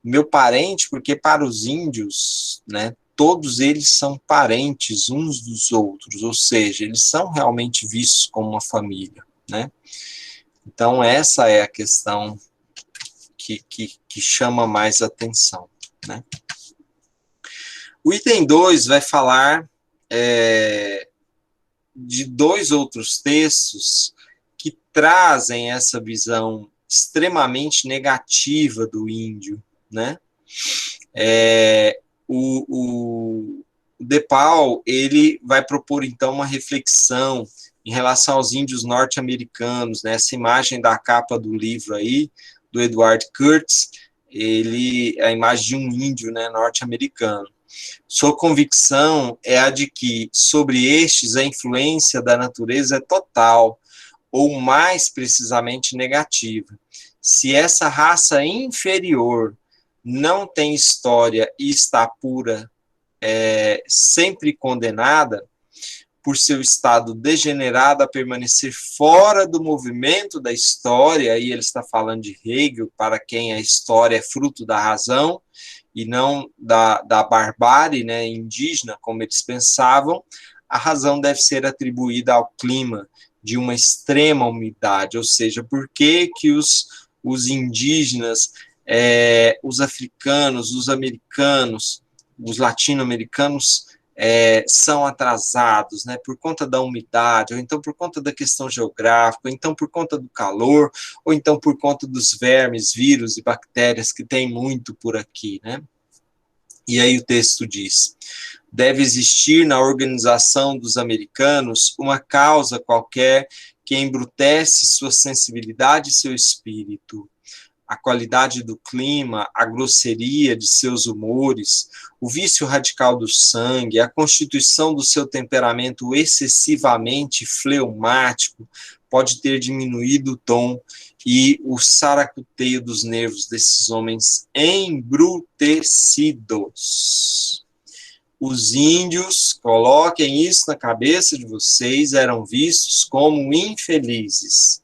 Meu parente, porque para os índios, né, todos eles são parentes uns dos outros, ou seja, eles são realmente vistos como uma família, né? Então, essa é a questão que chama mais atenção, né? O item 2 vai falar de 2 outros textos que trazem essa visão extremamente negativa do índio, né? O De Paul, ele vai propor, então, uma reflexão em relação aos índios norte-americanos, né? Essa imagem da capa do livro aí, do Edward Curtis, é a imagem de um índio, né, norte-americano. Sua convicção é a de que, sobre estes, a influência da natureza é total, ou mais precisamente negativa. Se essa raça inferior não tem história e está pura, sempre condenada, por seu estado degenerado a permanecer fora do movimento da história, aí ele está falando de Hegel, para quem a história é fruto da razão, e não da barbárie, né, indígena, como eles pensavam, a razão deve ser atribuída ao clima de uma extrema umidade, ou seja, por que os indígenas, os africanos, os americanos, os latino-americanos são atrasados, né, por conta da umidade, ou então por conta da questão geográfica, ou então por conta do calor, ou então por conta dos vermes, vírus e bactérias que tem muito por aqui, né? E aí o texto diz: deve existir na organização dos americanos uma causa qualquer que embrutece sua sensibilidade e seu espírito. A qualidade do clima, a grosseria de seus humores, o vício radical do sangue, a constituição do seu temperamento excessivamente fleumático pode ter diminuído o tom e o saracuteio dos nervos desses homens embrutecidos. Os índios, coloquem isso na cabeça de vocês, eram vistos como infelizes.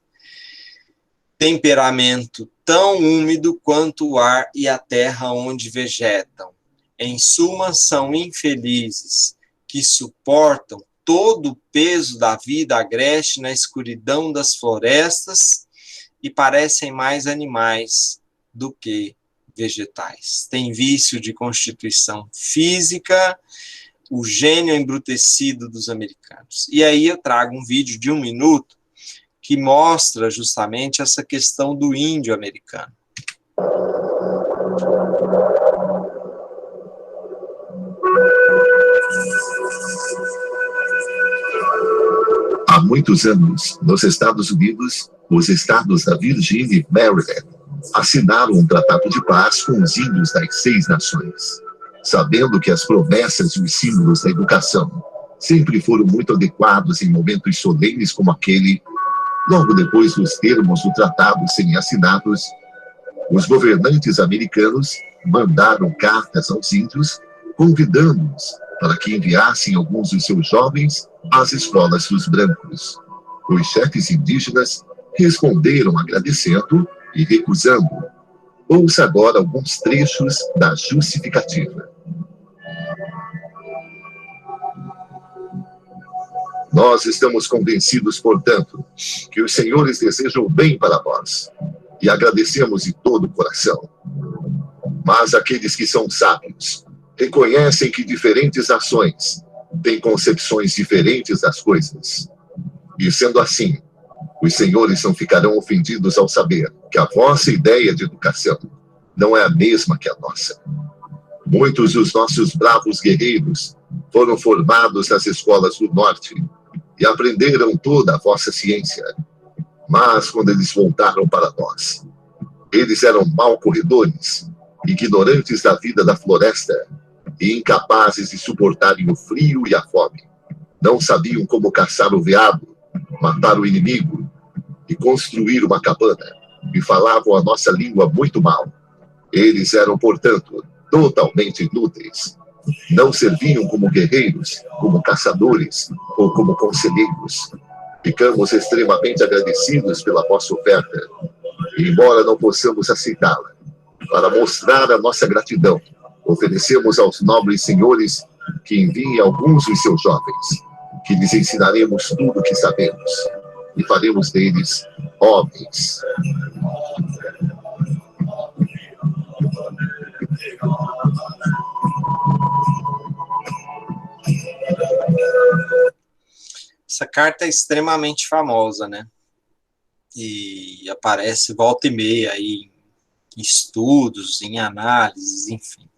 Temperamento tão úmido quanto o ar e a terra onde vegetam. Em suma, são infelizes, que suportam todo o peso da vida agreste na escuridão das florestas e parecem mais animais do que vegetais. Tem vício de constituição física, o gênio embrutecido dos americanos. E aí eu trago um vídeo de 1 minuto que mostra justamente essa questão do índio americano. Há muitos anos, nos Estados Unidos, os estados da Virgínia e Maryland assinaram um tratado de paz com os índios das 6 nações, sabendo que as promessas e os símbolos da educação sempre foram muito adequados em momentos solenes como aquele. Logo depois dos termos do tratado serem assinados, os governantes americanos mandaram cartas aos índios, convidando-os para que enviassem alguns dos seus jovens às escolas dos brancos. Os chefes indígenas responderam agradecendo e recusando. Ouça agora alguns trechos da justificativa. Nós estamos convencidos, portanto, que os senhores desejam bem para nós, e agradecemos de todo o coração. Mas aqueles que são sábios reconhecem que diferentes nações têm concepções diferentes das coisas. E sendo assim, os senhores não ficarão ofendidos ao saber que a vossa ideia de educação não é a mesma que a nossa. Muitos dos nossos bravos guerreiros foram formados nas escolas do norte e aprenderam toda a vossa ciência. Mas quando eles voltaram para nós, eles eram mal corredores, ignorantes da vida da floresta e incapazes de suportarem o frio e a fome. Não sabiam como caçar o veado, matar o inimigo e construir uma cabana, e falavam a nossa língua muito mal. Eles eram, portanto, totalmente inúteis. Não serviam como guerreiros, como caçadores ou como conselheiros. Ficamos extremamente agradecidos pela vossa oferta, e embora não possamos aceitá-la, para mostrar a nossa gratidão, oferecemos aos nobres senhores que enviem alguns dos seus jovens, que lhes ensinaremos tudo o que sabemos. e faremos deles homens. Essa carta é extremamente famosa, né? E aparece volta e meia aí em estudos, em análises, enfim.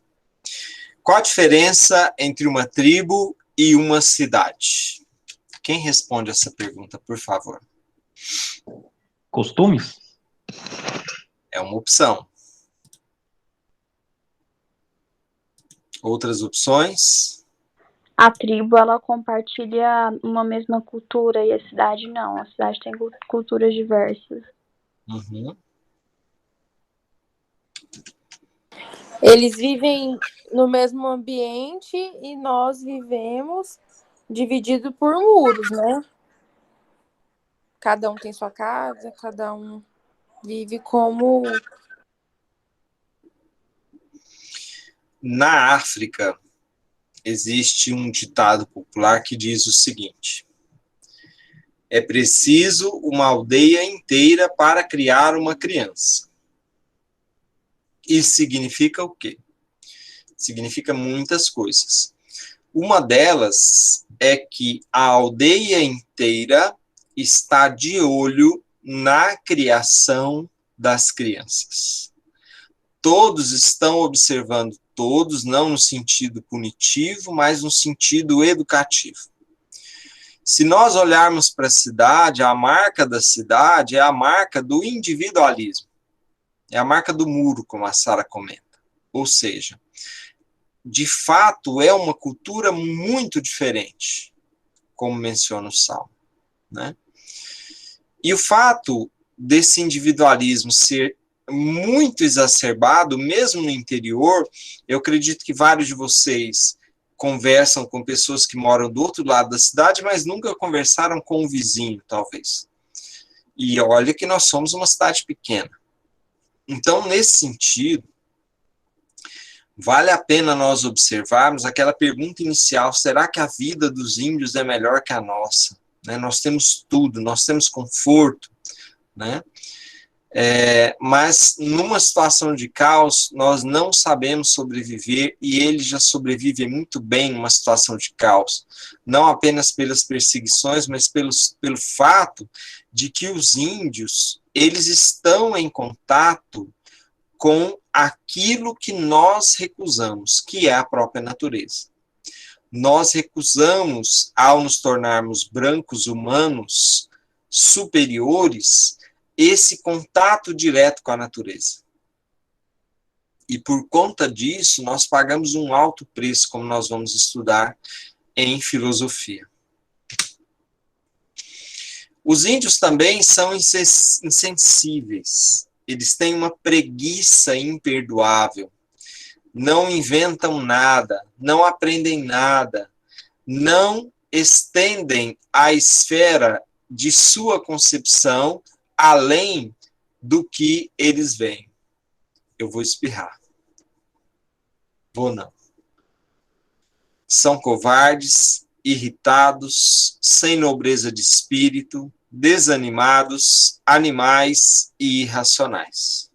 Qual a diferença entre uma tribo e uma cidade? Quem responde essa pergunta, por favor? Costumes? É uma opção. Outras opções? A tribo, ela compartilha uma mesma cultura e a cidade não. A cidade tem culturas diversas. Uhum. Eles vivem no mesmo ambiente e nós vivemos dividido por muros, né? Cada um tem sua casa, cada um vive como... Na África, existe um ditado popular que diz o seguinte: é preciso uma aldeia inteira para criar uma criança. Isso significa o quê? Significa muitas coisas. Uma delas é que a aldeia inteira está de olho na criação das crianças. Todos estão observando todos, não no sentido punitivo, mas no sentido educativo. Se nós olharmos para a cidade, a marca da cidade é a marca do individualismo. É a marca do muro, como a Sara comenta. Ou seja, de fato, é uma cultura muito diferente, como menciona o Salmo, né? E o fato desse individualismo ser muito exacerbado, mesmo no interior, eu acredito que vários de vocês conversam com pessoas que moram do outro lado da cidade, mas nunca conversaram com o vizinho, talvez. E olha que nós somos uma cidade pequena. Então, nesse sentido, vale a pena nós observarmos aquela pergunta inicial: será que a vida dos índios é melhor que a nossa? Né? Nós temos tudo, nós temos conforto, né? Mas numa situação de caos, nós não sabemos sobreviver, e eles já sobrevivem muito bem numa situação de caos, não apenas pelas perseguições, mas pelo fato de que os índios, eles estão em contato com aquilo que nós recusamos, que é a própria natureza. Nós recusamos, ao nos tornarmos brancos humanos superiores, esse contato direto com a natureza. E por conta disso, nós pagamos um alto preço, como nós vamos estudar em filosofia. Os índios também são insensíveis. Eles têm uma preguiça imperdoável. Não inventam nada, não aprendem nada, não estendem a esfera de sua concepção além do que eles veem. Eu vou espirrar. Vou não. São covardes, irritados, sem nobreza de espírito, desanimados, animais e irracionais.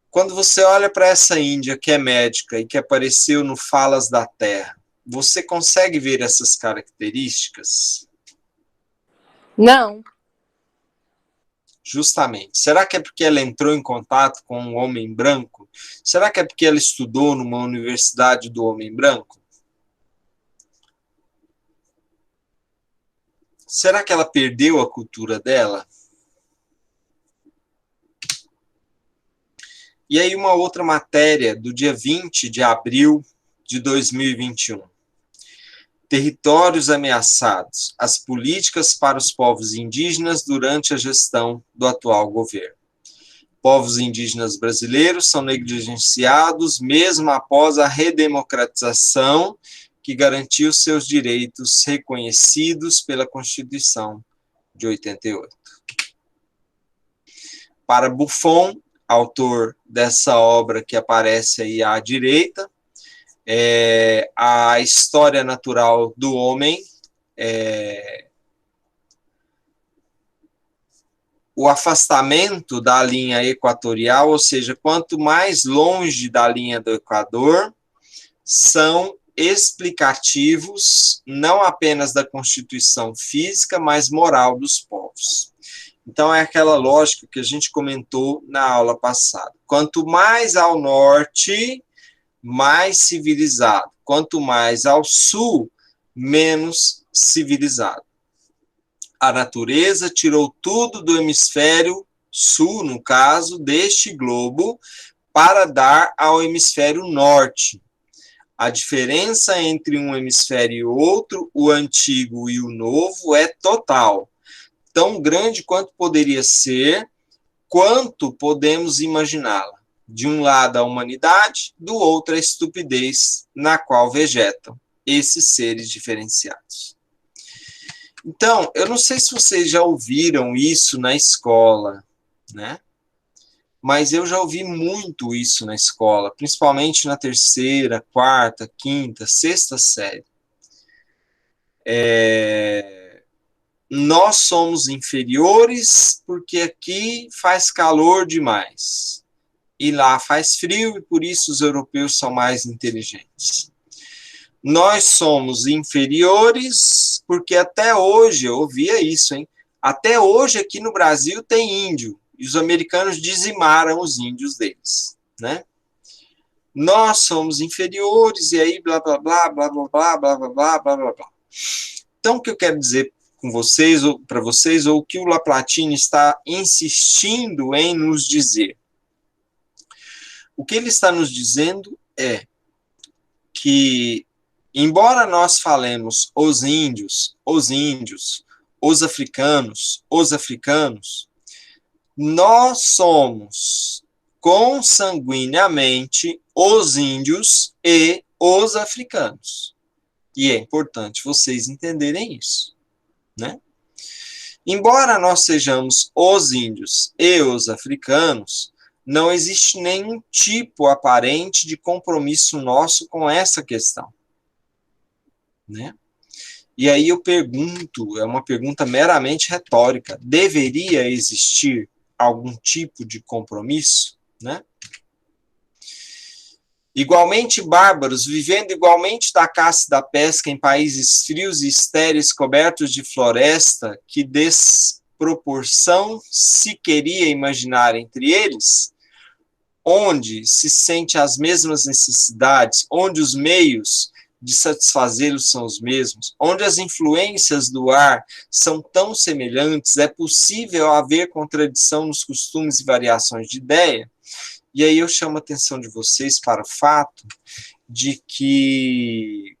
Quando você olha para essa Índia que é médica e que apareceu no Falas da Terra, você consegue ver essas características? Não. Justamente. Será que é porque ela entrou em contato com um homem branco? Será que é porque ela estudou numa universidade do homem branco? Será que ela perdeu a cultura dela? E aí uma outra matéria do dia 20 de abril de 2021. Territórios ameaçados, as políticas para os povos indígenas durante a gestão do atual governo. Povos indígenas brasileiros são negligenciados mesmo após a redemocratização que garantiu seus direitos reconhecidos pela Constituição de 88. Para Buffon, autor dessa obra que aparece aí à direita, a história natural do homem o afastamento da linha equatorial, ou seja, quanto mais longe da linha do Equador, são explicativos não apenas da constituição física, mas moral dos povos. Então, é aquela lógica que a gente comentou na aula passada. Quanto mais ao norte, mais civilizado. Quanto mais ao sul, menos civilizado. A natureza tirou tudo do hemisfério sul, no caso, deste globo, para dar ao hemisfério norte. A diferença entre um hemisfério e outro, o antigo e o novo, é total. Tão grande quanto poderia ser, quanto podemos imaginá-la. De um lado a humanidade, do outro a estupidez na qual vegetam esses seres diferenciados. Então, eu não sei se vocês já ouviram isso na escola, né? Mas eu já ouvi muito isso na escola, principalmente na terceira, quarta, quinta, sexta série. Nós somos inferiores porque aqui faz calor demais. E lá faz frio e por isso os europeus são mais inteligentes. Nós somos inferiores porque até hoje, eu ouvia isso, hein? Até hoje aqui no Brasil tem índio. E os americanos dizimaram os índios deles, né? Nós somos inferiores e aí blá, blá, blá, blá, blá, blá, blá, blá, blá, blá, blá, blá. Então, o que eu quero dizer com vocês, ou para vocês, ou o que o Laplatine está insistindo em nos dizer? O que ele está nos dizendo é que, embora nós falemos os índios, os africanos, nós somos consanguineamente os índios e os africanos. E é importante vocês entenderem isso, né? Embora nós sejamos os índios e os africanos, não existe nenhum tipo aparente de compromisso nosso com essa questão, né? E aí eu pergunto, é uma pergunta meramente retórica, deveria existir algum tipo de compromisso, né? Igualmente bárbaros, vivendo igualmente da caça e da pesca em países frios e estéreis cobertos de floresta, que desproporção se queria imaginar entre eles, onde se sente as mesmas necessidades, onde os meios de satisfazê-los são os mesmos, onde as influências do ar são tão semelhantes, é possível haver contradição nos costumes e variações de ideia? E aí eu chamo a atenção de vocês para o fato de que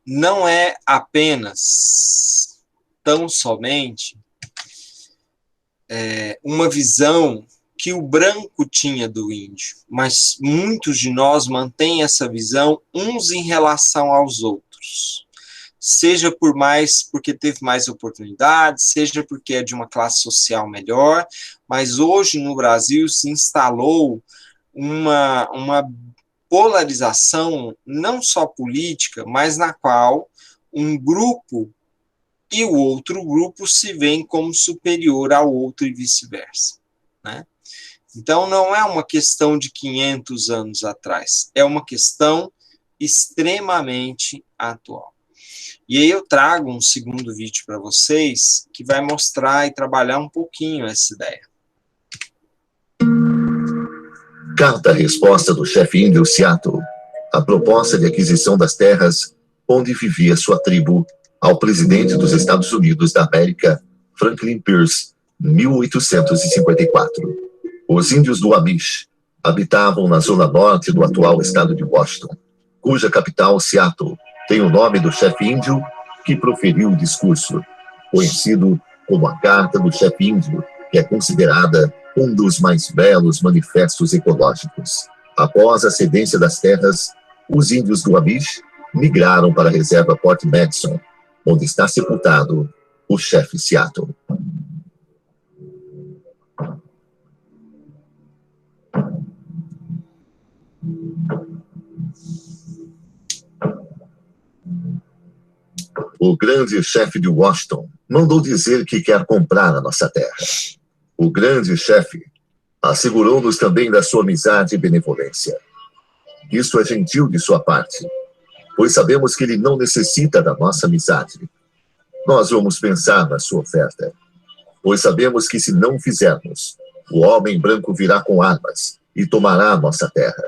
não é apenas, tão somente, uma visão que o branco tinha do índio, mas muitos de nós mantêm essa visão uns em relação aos outros, seja porque teve mais oportunidades, seja porque é de uma classe social melhor, mas hoje no Brasil se instalou uma polarização não só política, mas na qual um grupo e o outro grupo se veem como superior ao outro e vice-versa, né? Então, não é uma questão de 500 anos atrás, é uma questão extremamente atual. E aí eu trago um segundo vídeo para vocês, que vai mostrar e trabalhar um pouquinho essa ideia. Carta-resposta do chefe índio Seattle, a proposta de aquisição das terras onde vivia sua tribo, ao presidente dos Estados Unidos da América, Franklin Pierce, 1854. Os índios do Amish habitavam na zona norte do atual estado de Washington, cuja capital, Seattle, tem o nome do chefe índio que proferiu o discurso, conhecido como a Carta do Chefe Índio, que é considerada um dos mais belos manifestos ecológicos. Após a cedência das terras, os índios do Amish migraram para a reserva Port Madison, onde está sepultado o chefe Seattle. O grande chefe de Washington mandou dizer que quer comprar a nossa terra. O grande chefe assegurou-nos também da sua amizade e benevolência. Isso é gentil de sua parte, pois sabemos que ele não necessita da nossa amizade. Nós vamos pensar na sua oferta, pois sabemos que se não fizermos, o homem branco virá com armas e tomará a nossa terra.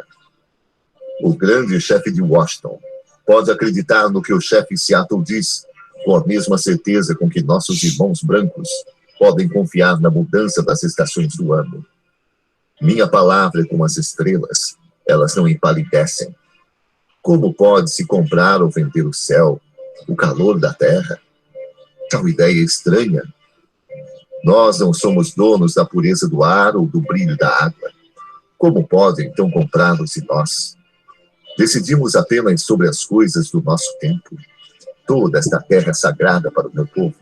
O grande chefe de Washington pode acreditar no que o chefe Seattle diz, com a mesma certeza com que nossos irmãos brancos podem confiar na mudança das estações do ano. Minha palavra é como as estrelas, elas não empalidecem. Como pode-se comprar ou vender o céu, o calor da terra? Tal ideia é estranha. Nós não somos donos da pureza do ar ou do brilho da água. Como podem, então, comprá-los de nós? Decidimos apenas sobre as coisas do nosso tempo. Toda esta terra é sagrada para o meu povo.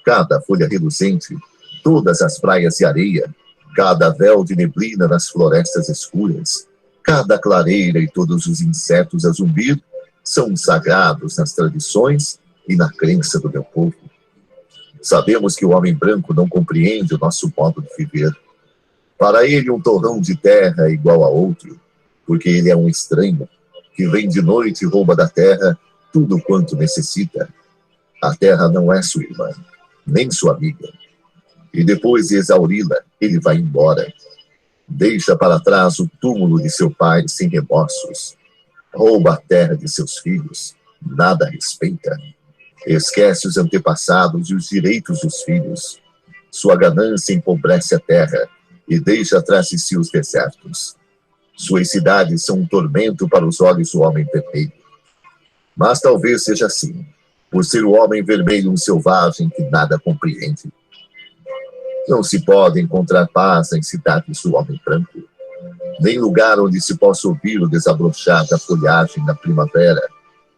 Cada folha reluzente, todas as praias de areia, cada véu de neblina nas florestas escuras, cada clareira e todos os insetos a zumbir são sagrados nas tradições e na crença do meu povo. Sabemos que o homem branco não compreende o nosso modo de viver. Para ele, um torrão de terra é igual a outro, porque ele é um estranho, que vem de noite e rouba da terra tudo quanto necessita. A terra não é sua irmã, nem sua amiga. E depois de exauri-la, ele vai embora. Deixa para trás o túmulo de seu pai sem remorsos. Rouba a terra de seus filhos, nada respeita. Esquece os antepassados e os direitos dos filhos. Sua ganância empobrece a terra e deixa atrás de si os desertos. Suas cidades são um tormento para os olhos do homem vermelho. Mas talvez seja assim, por ser o homem vermelho um selvagem que nada compreende. Não se pode encontrar paz em cidades do homem branco, nem lugar onde se possa ouvir o desabrochar da folhagem na primavera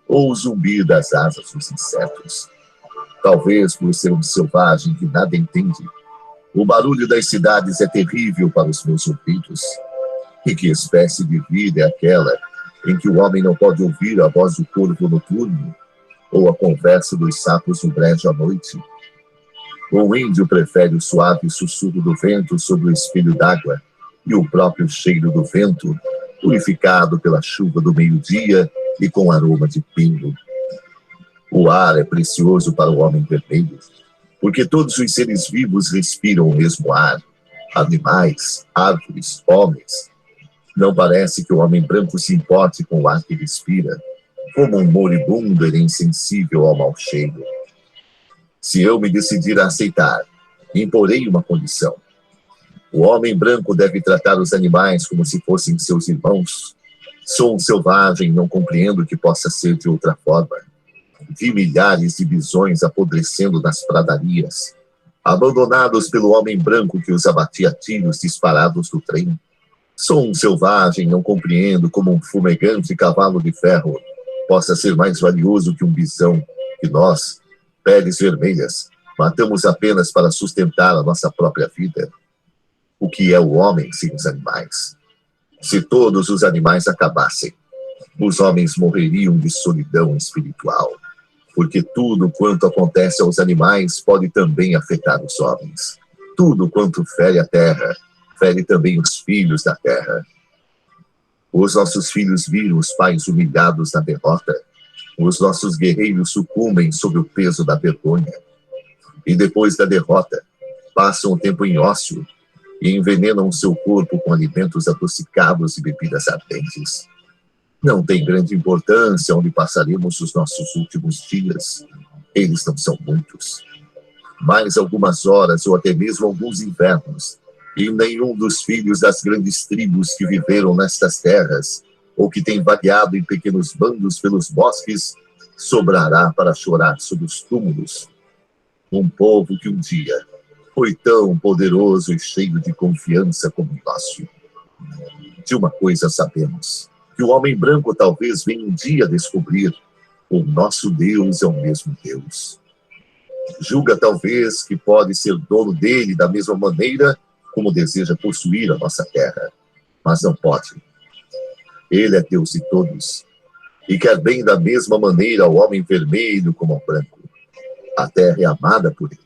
ou o zumbir das asas dos insetos. Talvez por ser um selvagem que nada entende, o barulho das cidades é terrível para os meus ouvidos. E que espécie de vida é aquela em que o homem não pode ouvir a voz do corvo noturno ou a conversa dos sapos no brejo à noite? O índio prefere o suave sussurro do vento sobre o espelho d'água e o próprio cheiro do vento, purificado pela chuva do meio-dia e com aroma de pinho. O ar é precioso para o homem vermelho, porque todos os seres vivos respiram o mesmo ar, animais, árvores, homens. Não parece que o homem branco se importe com o ar que respira, como um moribundo ele é insensível ao mau cheiro. Se eu me decidir a aceitar, imporei uma condição. O homem branco deve tratar os animais como se fossem seus irmãos. Sou um selvagem e não compreendo que possa ser de outra forma. Vi milhares de bisões apodrecendo nas pradarias, abandonados pelo homem branco que os abatia a tiros disparados do trem. Sou um selvagem, não compreendo como um fumegante cavalo de ferro possa ser mais valioso que um bisão, que nós, peles vermelhas, matamos apenas para sustentar a nossa própria vida. O que é o homem sem os animais? Se todos os animais acabassem, os homens morreriam de solidão espiritual, porque tudo quanto acontece aos animais pode também afetar os homens. Tudo quanto fere a terra, fere também os filhos da terra. Os nossos filhos viram os pais humilhados na derrota. Os nossos guerreiros sucumbem sob o peso da vergonha. E depois da derrota, passam o tempo em ócio e envenenam seu corpo com alimentos adocicados e bebidas ardentes. Não tem grande importância onde passaremos os nossos últimos dias. Eles não são muitos. Mais algumas horas ou até mesmo alguns invernos, e nenhum dos filhos das grandes tribos que viveram nestas terras, ou que têm vagueado em pequenos bandos pelos bosques, sobrará para chorar sobre os túmulos. Um povo que um dia foi tão poderoso e cheio de confiança como o nosso. De uma coisa sabemos, que o homem branco talvez venha um dia descobrir: o nosso Deus é o mesmo Deus. Julga talvez que pode ser dono dele da mesma maneira como deseja possuir a nossa terra, mas não pode. Ele é Deus de todos. e quer bem da mesma maneira ao homem vermelho como ao branco. A terra é amada por ele.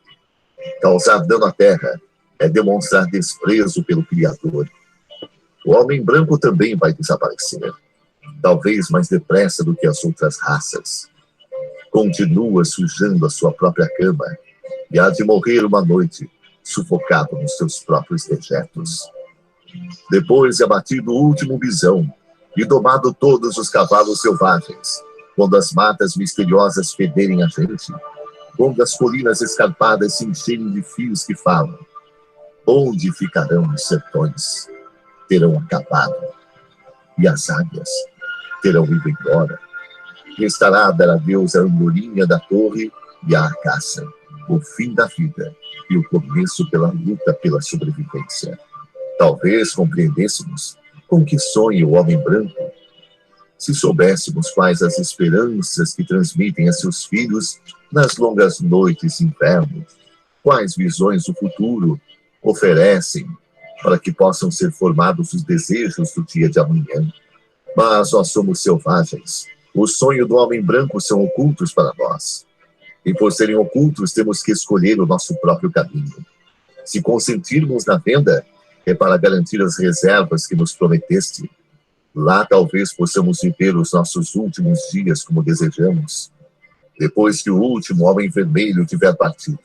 Causar dano à terra é demonstrar desprezo pelo Criador. O homem branco também vai desaparecer, talvez mais depressa do que as outras raças. Continua sujando a sua própria cama e há de morrer uma noite, sufocado nos seus próprios dejetos. Depois de abatido o último bisão e domado todos os cavalos selvagens, quando as matas misteriosas federem a gente, quando as colinas escarpadas se encherem de fios que falam, onde ficarão os sertões? Terão acabado, e as águias terão ido embora. Restará a dar adeus à andorinha da torre e à caça, o fim da vida e o começo pela luta pela sobrevivência. Talvez compreendêssemos com que sonha o homem branco, se soubéssemos quais as esperanças que transmitem a seus filhos nas longas noites de inverno, quais visões do futuro oferecem para que possam ser formados os desejos do dia de amanhã. Mas nós somos selvagens. O sonho do homem branco são ocultos para nós. E por serem ocultos, temos que escolher o nosso próprio caminho. Se consentirmos na venda, é para garantir as reservas que nos prometeste. Lá talvez possamos viver os nossos últimos dias como desejamos. Depois que o último homem vermelho tiver partido,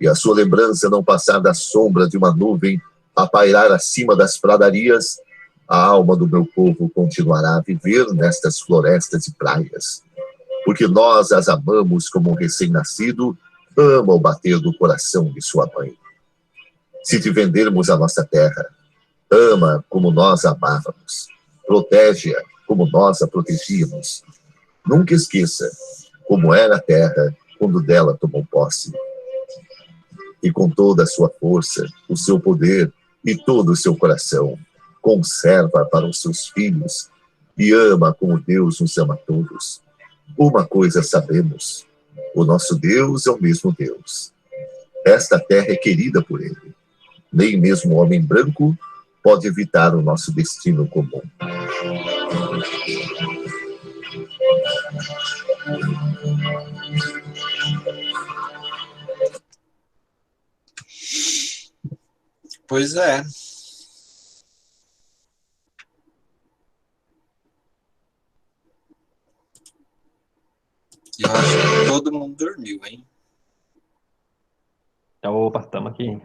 e a sua lembrança não passar da sombra de uma nuvem a pairar acima das pradarias, a alma do meu povo continuará a viver nestas florestas e praias, porque nós as amamos como um recém-nascido ama o bater do coração de sua mãe. Se te vendermos a nossa terra, ama como nós amávamos, protege-a como nós a protegíamos. Nunca esqueça como era a terra quando dela tomou posse. E com toda a sua força, o seu poder e todo o seu coração, conserva para os seus filhos e ama como Deus nos ama a todos. Uma coisa sabemos, o nosso Deus é o mesmo Deus. Esta terra é querida por ele. Nem mesmo o homem branco pode evitar o nosso destino comum. Pois é. Eu acho que todo mundo dormiu, hein? Opa, estamos aqui.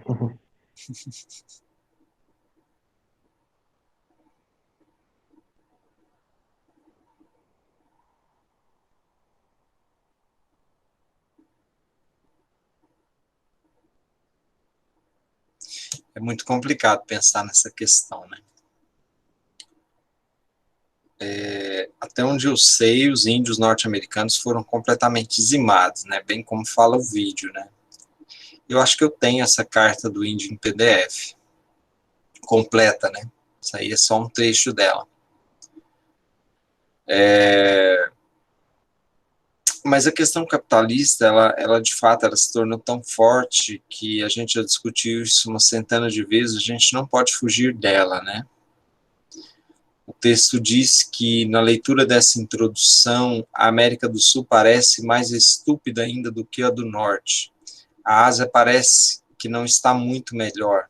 É muito complicado pensar nessa questão, né? Até onde eu sei, os índios norte-americanos foram completamente dizimados, né? Bem como fala o vídeo, né? Eu acho que eu tenho essa carta do índio em PDF, completa, né? Isso aí é só um trecho dela. Mas a questão capitalista, ela de fato, ela se tornou tão forte que a gente já discutiu isso uma centena de vezes, a gente não pode fugir dela, né? O texto diz que, na leitura dessa introdução, a América do Sul parece mais estúpida ainda do que a do Norte. A Ásia parece que não está muito melhor,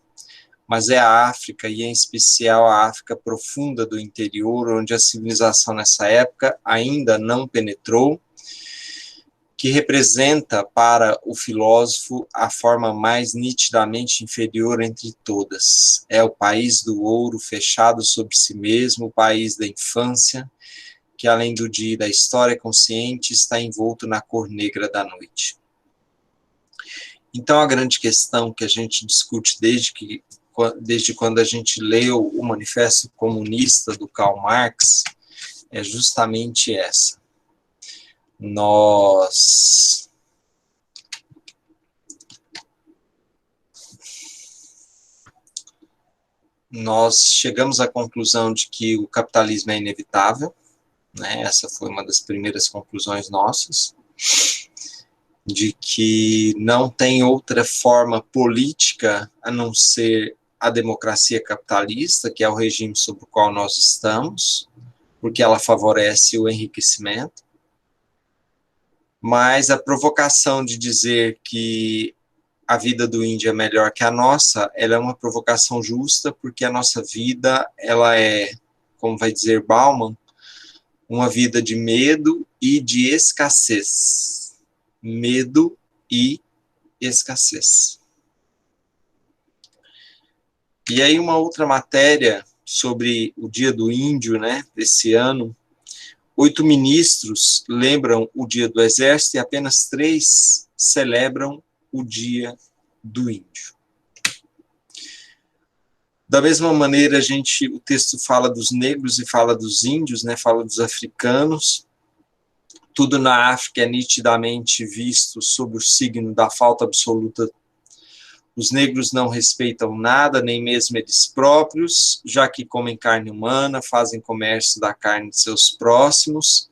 mas é a África, e em especial a África profunda do interior, onde a civilização nessa época ainda não penetrou, que representa para o filósofo a forma mais nitidamente inferior entre todas. É o país do ouro fechado sobre si mesmo, o país da infância, que além do dia e da história consciente, está envolto na cor negra da noite. Então a grande questão que a gente discute desde quando a gente leu o Manifesto Comunista do Karl Marx é justamente essa. Nós chegamos à conclusão de que o capitalismo é inevitável, né? Essa foi uma das primeiras conclusões nossas, de que não tem outra forma política a não ser a democracia capitalista, que é o regime sobre o qual nós estamos, porque ela favorece o enriquecimento. Mas a provocação de dizer que a vida do índio é melhor que a nossa, ela é uma provocação justa, porque a nossa vida, ela é, como vai dizer Bauman, uma vida de medo e de escassez. Medo e escassez. E aí uma outra matéria sobre o Dia do Índio, né, desse ano, 8 ministros lembram o Dia do Exército e apenas 3 celebram o Dia do Índio. Da mesma maneira, o texto fala dos negros e fala dos índios, né, fala dos africanos. Tudo na África é nitidamente visto sob o signo da falta absoluta. Os negros não respeitam nada, nem mesmo eles próprios, já que comem carne humana, fazem comércio da carne de seus próximos,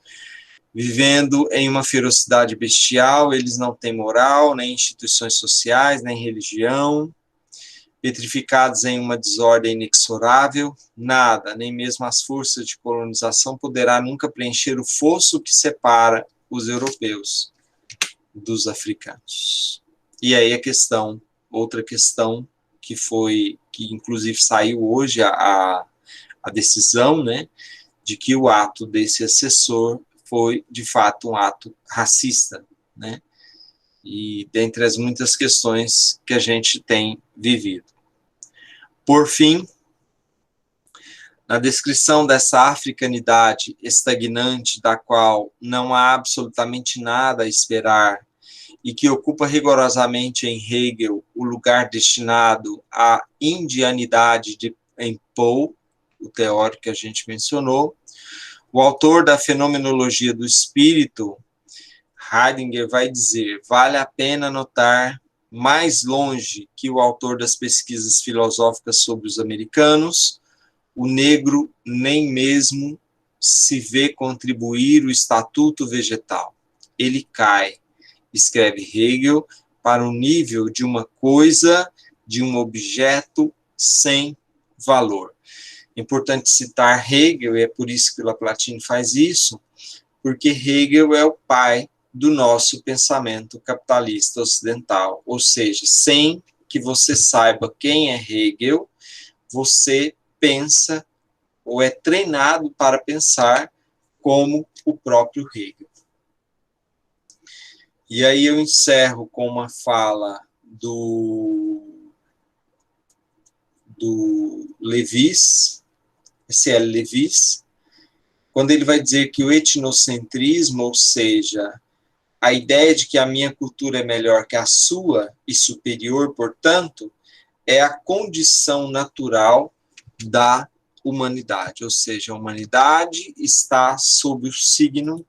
vivendo em uma ferocidade bestial, eles não têm moral, nem instituições sociais, nem religião, petrificados em uma desordem inexorável, nada, nem mesmo as forças de colonização poderá nunca preencher o fosso que separa os europeus dos africanos. E aí outra questão que inclusive saiu hoje a decisão, né, de que o ato desse assessor foi, de fato, um ato racista, né, e dentre as muitas questões que a gente tem vivido. Por fim, na descrição dessa africanidade estagnante, da qual não há absolutamente nada a esperar, e que ocupa rigorosamente em Hegel o lugar destinado à indianidade em Poe, o teórico que a gente mencionou, o autor da Fenomenologia do Espírito, Heidegger, vai dizer: vale a pena notar, mais longe que o autor das pesquisas filosóficas sobre os americanos, o negro nem mesmo se vê contribuir o estatuto vegetal. Ele cai, escreve Hegel, para o nível de uma coisa, de um objeto sem valor. Importante citar Hegel, e é por isso que o Laplatine faz isso, porque Hegel é o pai do nosso pensamento capitalista ocidental. Ou seja, sem que você saiba quem é Hegel, você pensa ou é treinado para pensar como o próprio Hegel. E aí eu encerro com uma fala do Levis, C.L. Levis, quando ele vai dizer que o etnocentrismo, ou seja, a ideia de que a minha cultura é melhor que a sua e superior, portanto, é a condição natural da humanidade, ou seja, a humanidade está sob o signo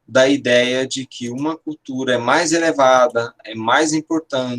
da ideia de que uma cultura é mais elevada, é mais importante,